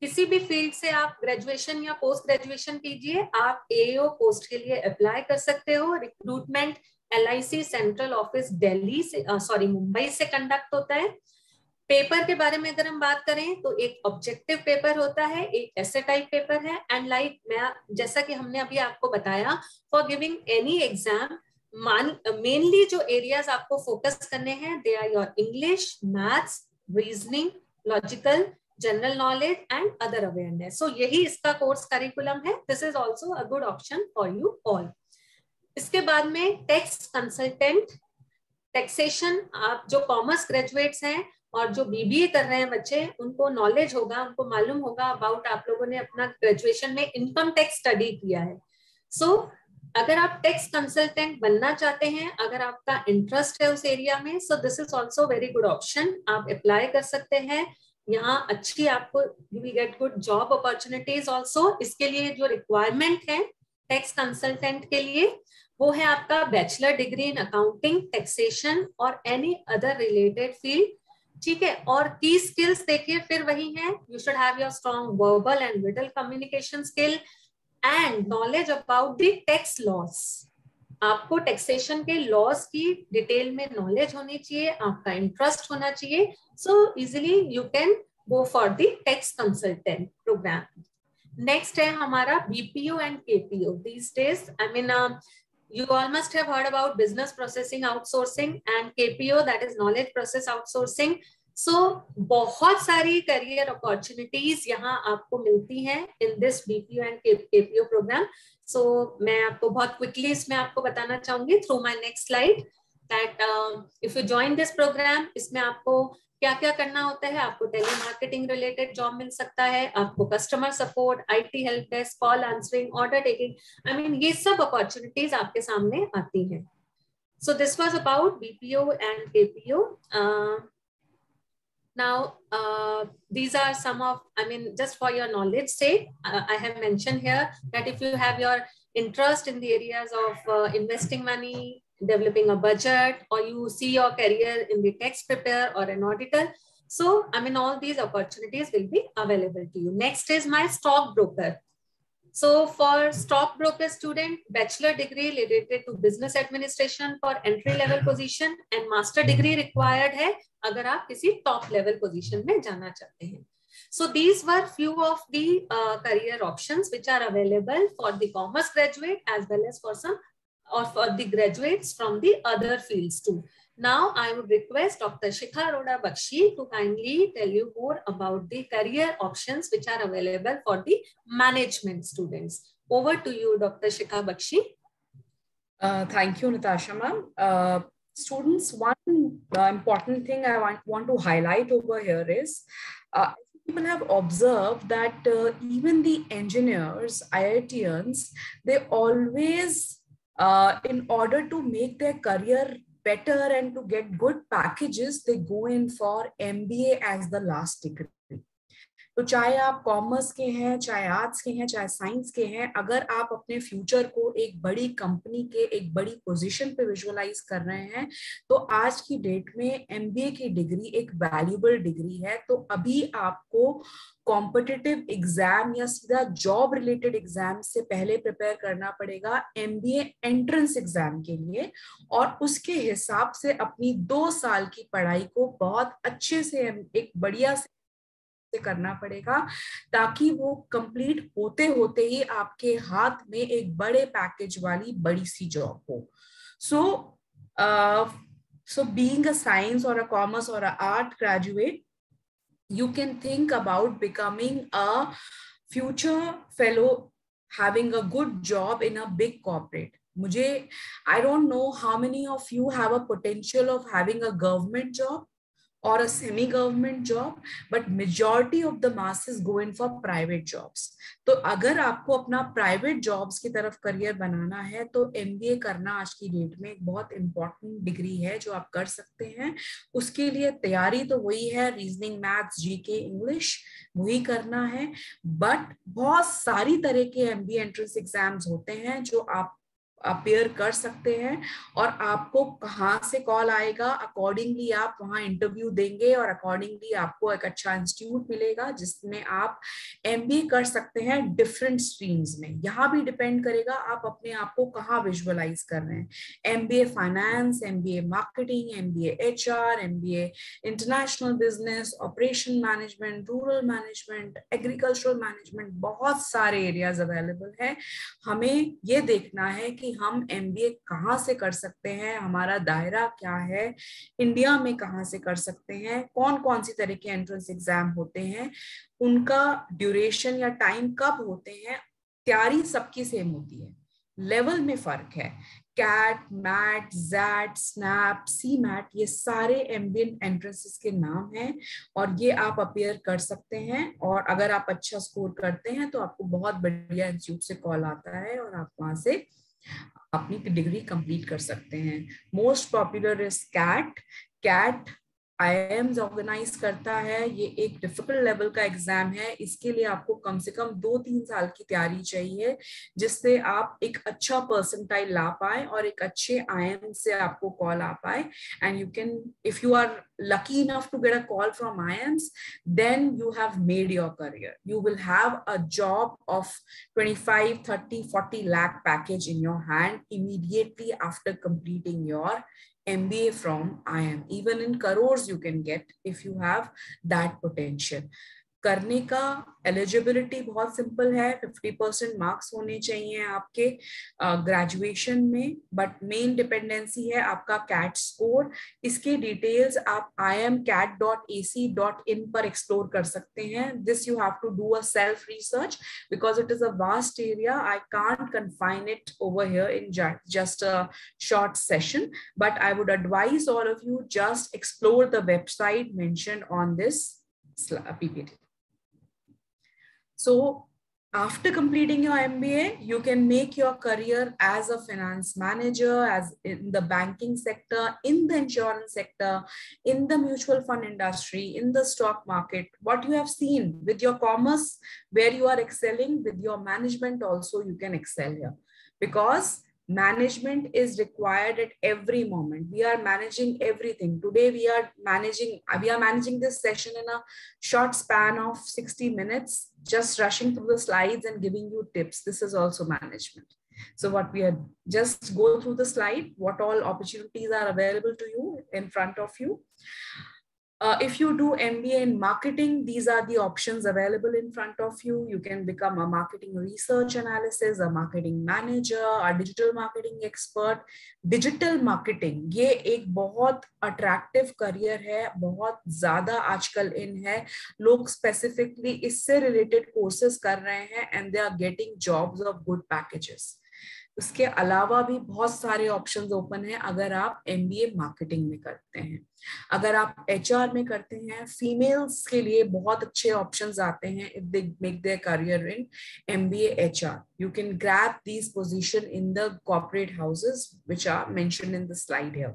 किसी भी field से आप graduation या post graduation कीजिए, आप एओ post के लिए अप्लाई कर सकते हो. Recruitment LIC central office Delhi से मुंबई से कंडक्ट होता है. पेपर के बारे में अगर हम बात करें तो एक ऑब्जेक्टिव पेपर होता है, एक ऐसे टाइप पेपर है. एंड लाइक मैं जैसा कि हमने अभी आपको बताया, for giving any exam mainly जो एरियाज आपको फोकस करने हैं, they are your English, maths, reasoning, logical, general knowledge and other awareness. So यही इसका कोर्स करिकुलम है. This is also a good option for you all. इसके बाद में टैक्स कंसल्टेंट, टैक्सेशन. आप जो कॉमर्स ग्रेजुएट्स हैं और जो BBA कर रहे हैं बच्चे, उनको नॉलेज होगा, उनको मालूम होगा अबाउट, आप लोगों ने अपना ग्रेजुएशन में इनकम टैक्स स्टडी किया है. सो अगर आप टैक्स कंसल्टेंट बनना चाहते हैं, अगर आपका इंटरेस्ट है उस एरिया में, so this is also very good option. आप अप्लाई कर सकते हैं. यहाँ अच्छी आपको we get good job opportunities also. इसके लिए जो रिक्वायरमेंट है टैक्स कंसल्टेंट के लिए, वो है आपका bachelor degree in accounting, taxation और एनी अदर रिलेटेड फील्ड. ठीक है. और की स्किल्स देखिए फिर वही है, you should have your strong verbal and written communication skill and knowledge about the tax laws. आपको टैक्सेशन के लॉस की डिटेल में नॉलेज होनी चाहिए, आपका इंटरेस्ट होना चाहिए. So easily you can go for the tax consultant programme. Next है हमारा BPO and KPO. These days, I mean, you all must have heard about business processing outsourcing and KPO, that is knowledge process outsourcing. So बहुत सारी career opportunities यहाँ आपको मिलती हैं in this BPO and KPO program. So मैं आपको बहुत quickly इसमें आपको बताना चाहूंगी through my next slide that if you join this program, इसमें आपको क्या क्या करना होता है. आपको टेली मार्केटिंग रिलेटेड जॉब मिल सकता है, आपको customer support, IT help desk, call answering, order taking, I mean ये सब अपॉर्चुनिटीज आपके सामने आती हैं. So this was about BPO and KPO. Now, these are some of, I mean, just for your knowledge sake, I have mentioned here that if you have your interest in the areas of investing money, developing a budget, or you see your career in the tax preparer or an auditor, so, I mean, all these opportunities will be available to you. Next is my stockbroker. So for stockbroker student, bachelor degree related to business administration for entry level position and master degree required है अगर आप किसी top level position में जाना चाहते हैं. So these were few of the career options which are available for the commerce graduate as well as for some or for the graduates from the other fields too. Now I would request Dr. Shikha Arora Bakshi to kindly tell you more about the career options which are available for the management students. Over to you, Dr. Shikha Bakshi. Thank you, Natasha ma'am. Students, one important thing I want to highlight over here is people have observed that even the engineers, IITians, they always, in order to make their career better and to get good packages, they go in for MBA as the last degree. तो चाहे आप commerce के हैं, चाहे arts के हैं, चाहे science के हैं, अगर आप अपने फ्यूचर को एक बड़ी कंपनी के एक बड़ी पोजीशन पे विजुअलाइज कर रहे हैं, तो आज की डेट में MBA की डिग्री एक वैल्यूबल डिग्री है. तो अभी आपको कॉम्पिटिटिव एग्जाम या सीधा जॉब रिलेटेड एग्जाम से पहले प्रिपेयर करना पड़ेगा MBA एंट्रेंस एग्जाम के लिए, और उसके हिसाब से अपनी 2 साल की पढ़ाई को बहुत अच्छे से एक बढ़िया से करना पड़ेगा, ताकि वो कंप्लीट होते होते ही आपके हाथ में एक बड़े पैकेज वाली बड़ी सी जॉब हो. So being a science or a commerce or a art graduate, you can think about becoming a future fellow, having a good job in a big corporate. I don't know how many of you have a potential of having a government job or a semi-government job, but majority of the masses go in for private jobs. तो अगर आपको अपना private jobs की तरफ career बनाना है तो MBA करना आज की डेट में एक बहुत इंपॉर्टेंट डिग्री है जो आप कर सकते हैं। उसके लिए तैयारी तो वही है, रीजनिंग, मैथ्स, जीके, इंग्लिश, वही करना है। बट बहुत सारी तरह के MBA एंट्रेंस एग्जाम्स होते हैं जो आप अपेयर कर सकते हैं, और आपको कहाँ से कॉल आएगा अकॉर्डिंगली आप वहां इंटरव्यू देंगे, और अकॉर्डिंगली आपको एक अच्छा इंस्टीट्यूट मिलेगा जिसमें आप MBA कर सकते हैं डिफरेंट स्ट्रीम्स में। यहाँ भी डिपेंड करेगा आप अपने आप को कहाँ विजुअलाइज कर रहे हैं। MBA finance, MBA marketing, MBA HR, MBA international business, operation management, rural management, agricultural management, बहुत सारे एरियाज अवेलेबल है। हमें ये देखना है कि हम MBA कहाँ से कर सकते हैं, हमारा दायरा क्या है, इंडिया में कहाँ से कर सकते हैं, कौन कौन सी तरह के एंट्रेंस एग्जाम होते हैं, उनका ड्यूरेशन या टाइम कब होते हैं। तैयारी सबकी सेम होती है, लेवल में फर्क है। कैट, मैट, जैट, स्नैप, सी मैट, ये सारे MBA एंट्रेंसेस के नाम हैं और ये आप अपेयर कर सकते हैं। और अगर आप अच्छा स्कोर करते हैं तो आपको बहुत बढ़िया इंस्टीट्यूट से कॉल आता है और आप वहां से अपनी डिग्री कंप्लीट कर सकते हैं। Most popular is CAT. CAT IIMs organise करता है। ये एक डिफिकल्ट लेवल का एग्जाम है। इसके लिए आपको कम से कम 2-3 साल की तैयारी चाहिए जिससे आप एक अच्छा परसेंटाइल ला पाए और एक अच्छे IIM से आपको कॉल आ पाए। And you can, if you are lucky enough to get a call from IIMs, then you have made your career. You will have a job of 25, 30, 40 lakh package in your hand immediately after completing your MBA from IIM. Even in crores you can get if you have that potential. करने का eligibility बहुत simple है, 50% marks होने चाहिए आपके graduation में, but main dependency है आपका कैट स्कोर। इसके डिटेल्स आप imcat.ac.in पर एक्सप्लोर कर सकते हैं। This you have to do a self research because it is a vast area. I can't confine it over here in just a short session, but I would advise all of you just explore the website mentioned on this PPT. So after completing your MBA, you can make your career as a finance manager, as in the banking sector, in the insurance sector, in the mutual fund industry, in the stock market. What you have seen with your commerce, where you are excelling, with your management also you can excel here, because management is required at every moment. We are managing everything. Today we are managing this session in a short span of 60 minutes, just rushing through the slides and giving you tips. This is also management. So what we are, just go through the slide, what all opportunities are available to you in front of you. If you do MBA in marketing, these are the options available in front of you. You can become a marketing research analysis, a marketing manager, a digital marketing expert. Digital marketing ये एक बहुत attractive career है, बहुत ज्यादा आजकल इन है। लोग specifically इससे रिलेटेड कोर्सेज कर रहे हैं and they are getting jobs of good packages. उसके अलावा भी बहुत सारे ऑप्शंस ओपन हैं अगर आप MBA मार्केटिंग में करते हैं। अगर आप HR में करते हैं, फीमेल्स के लिए बहुत अच्छे ऑप्शंस आते हैं if they make their career in MBA HR. You can grab these positions in the corporate houses which are mentioned in the slide here.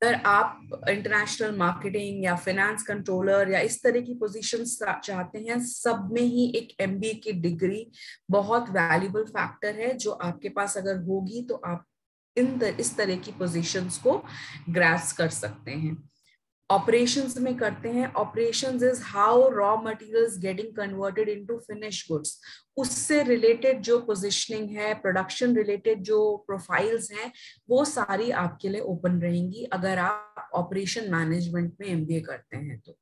अगर आप इंटरनेशनल मार्केटिंग या फाइनेंस कंट्रोलर या इस तरह की पोजीशंस चाहते हैं, सब में ही एक MBA की डिग्री बहुत वैल्यूबल फैक्टर है जो आपके पास अगर होगी तो आप इस तरह की पोजीशंस को ग्रास्प कर सकते हैं। ऑपरेशंस में करते हैं, operations is how raw materials getting converted into finish goods. उससे रिलेटेड जो पोजीशनिंग है, प्रोडक्शन रिलेटेड जो प्रोफाइल्स हैं, वो सारी आपके लिए ओपन रहेंगी अगर आप ऑपरेशन मैनेजमेंट में MBA करते हैं तो।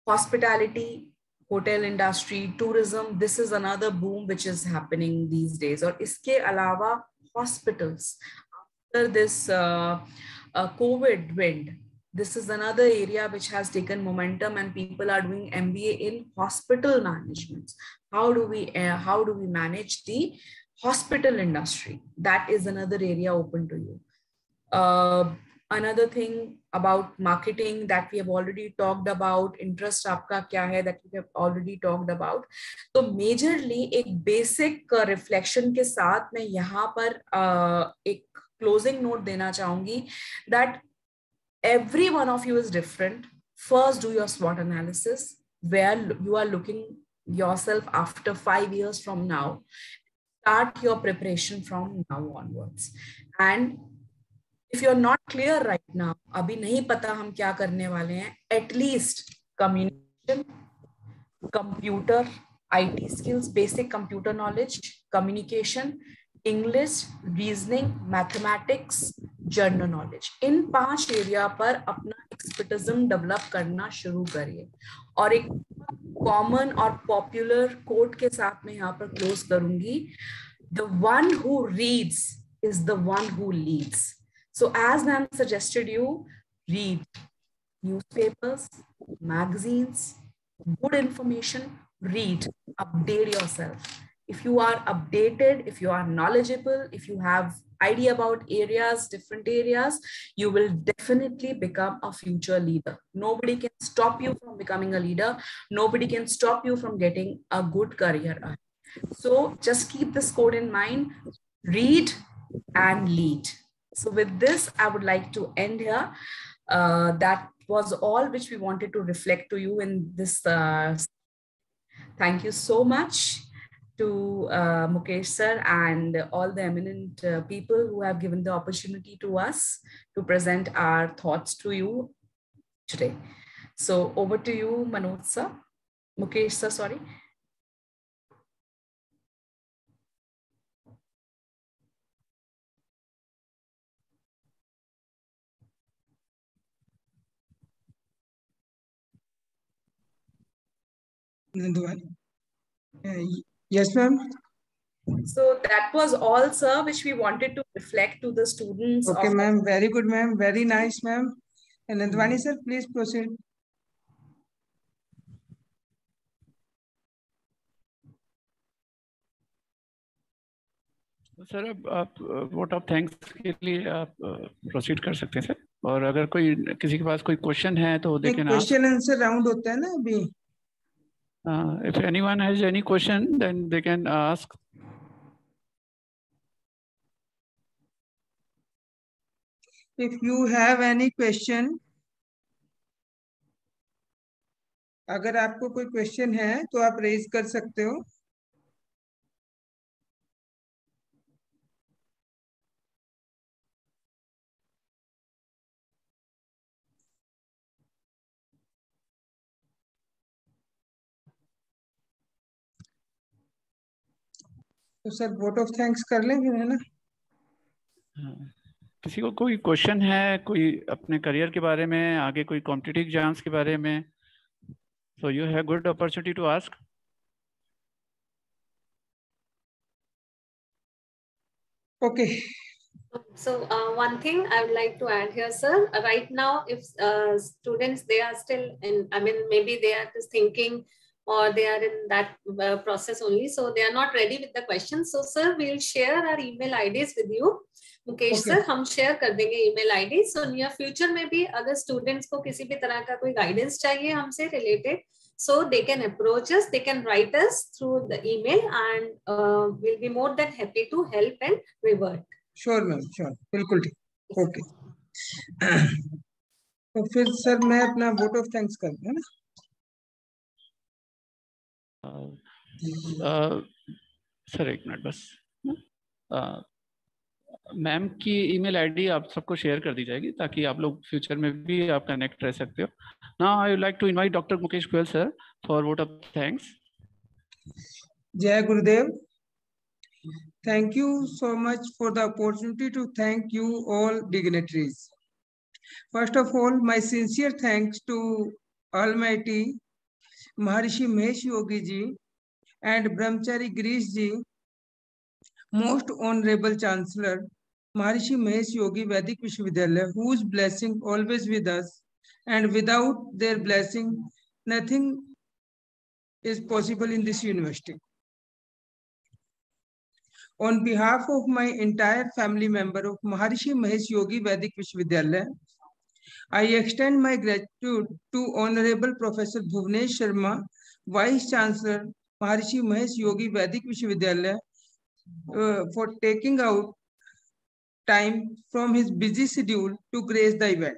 Hospitality, hotel industry, tourism, this is another boom which is happening these days. और इसके अलावा hospitals, after this COVID wind, this is another area which has taken momentum and people are doing MBA in hospital management. How do we manage the hospital industry? That is another area open to you. another thing about marketing that we have already talked about, interest आपका क्या है that we have already talked about. तो majorly एक basic reflection के साथ मैं यहाँ पर एक closing note देना चाहूंगी that every one of you is different. First, do your SWOT analysis, where you are looking yourself after 5 years from now. Start your preparation from now onwards. And if you're not clear right now, अभी नहीं पता हम क्या करने वाले हैं, at least communication, computer, IT skills, basic computer knowledge, communication, English, reasoning, mathematics, general knowledge, इन 5 area पर अपना एक्सपर्टिज्म डेवलप करना शुरू करिए. और एक कॉमन और पॉपुलर कोट के साथ मैं यहाँ पर क्लोज करूंगी, the one who reads is the one who leads. So as ma'am suggested, you read newspapers, magazines, good information, read, update yourself. If you are updated, if you are knowledgeable, if you have idea about areas, different areas, you will definitely become a future leader. Nobody can stop you from becoming a leader. Nobody can stop you from getting a good career. So just keep this code in mind, read and lead. So with this, I would like to end here. That was all which we wanted to reflect to you in this. Thank you so much to Mukesh sir and all the eminent people who have given the opportunity to us to present our thoughts to you today. So over to you, Manoj sir. Mukesh sir, sorry. Yes, ma'am. So that was all, sir, which we wanted to reflect to the students. Okay, ma'am. Very good, ma'am. Very nice, ma'am. And Nandwani sir, please proceed. Sir अब आप vote of thanks के लिए आप proceed कर सकते हैं sir. और अगर कोई किसी के पास कोई क्वेश्चन है तो they can ask. Question answer round होता है ना अभी. If anyone has any question, then they can ask. If you have any question, अगर आपको कोई क्वेश्चन है तो आप रेज कर सकते हो. तो सर वोट ऑफ थैंक्स कर लेंगे, है ना. किसी को कोई क्वेश्चन है, कोई अपने करियर के बारे में, आगे कोई कॉम्पिटिटिव एग्जाम्स के बारे में, so you have good opportunity to ask. Okay. So one thing I would like to add here, sir. Right now, if students, they are still in, I mean, maybe they are just thinking, or they are in that process only, so they are not ready with the questions. So sir, we will share our email IDs with you. Mukesh sir, हम share कर देंगे email ID. So near future में भी अगर students को किसी भी तरह का कोई गाइडेंस चाहिए हमसे related, so they can approach us, they can write us through the email, and we'll be more than happy to help and revert. Sure ma'am, sure, बिल्कुल ठीक. ओके. तो फिर सर मैं अपना वोट ऑफ थैंक्स कर दूं ना. Sir एक मिनट बस. मैम की ईमेल आईडी आप सबको शेयर कर दी जाएगी ताकि आप लोग फ्यूचर में भी आप कनेक्ट रह सकते हो. Now I would like to invite doctor Mukesh Goyal sir for vote of thanks. जय गुरुदेव. Thank you so much for the opportunity to thank you all dignitaries. First of all, my sincere thanks to Almighty Maharishi Mahesh Yogi ji and Brahmachari Girish ji, Most Honorable Chancellor Maharishi Mahesh Yogi Vedic Vishwavidyalaya, whose blessing always with us, and without their blessing, nothing is possible in this university. On behalf of my entire family member of Maharishi Mahesh Yogi Vedic Vishwavidyalaya, I extend my gratitude to Honorable Professor Bhuvnesh Sharma, Vice Chancellor, Maharishi Mahesh Yogi Vedic Vishwavidyalaya, for taking out time from his busy schedule to grace the event.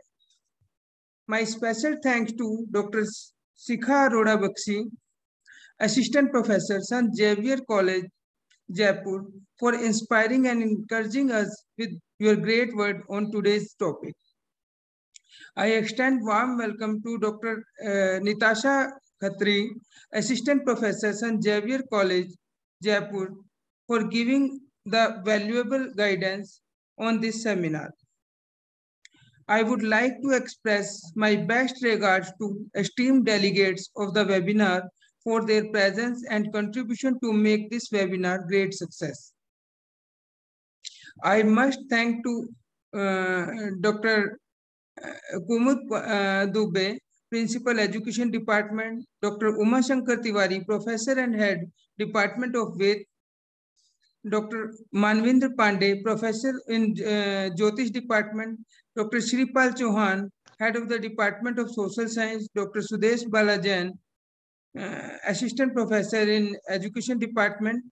My special thanks to Dr. Sikha Arora Bakshi, Assistant Professor, St. Xavier College, Jaipur, for inspiring and encouraging us with your great word on today's topic. I extend warm welcome to Dr. Nitasha Khatri, Assistant Professor, St. Xavier College, Jaipur, for giving the valuable guidance on this seminar. I would like to express my best regards to esteemed delegates of the webinar for their presence and contribution to make this webinar great success. I must thank to Dr. Kumud Dubey, Principal Education Department, Dr. Uma Shankar Tiwari, Professor and Head, Department of Ved, Dr. Manvinder Pandey, Professor in Jyotish Department, Dr. Shripal Chauhan, Head of the Department of Social Science, Dr. Sudesh Balajan, Assistant Professor in Education Department,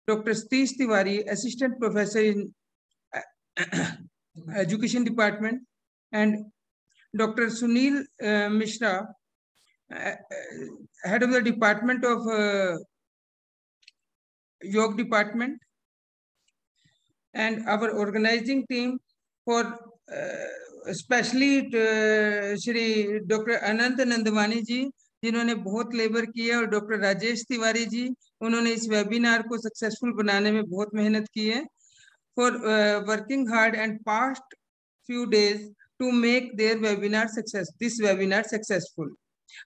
Dr. Satish Tiwari, Assistant Professor in Education Department, and Dr. Sunil Mishra, Head of the Department of Yoga Department, and our organizing team, for especially Shri Dr. Anant Nandwani ji, जिन्होंने बहुत labour किया, और doctor Rajesh Tiwari ji, उन्होंने इस webinar को successful बनाने में बहुत मेहनत की है, for working hard and past few days to make their webinar this webinar successful.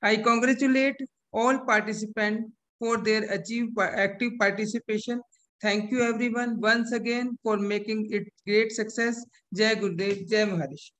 I congratulate all participants for their active participation. Thank you everyone once again for making it great success. Jai Gurudev, Jai Maharishi.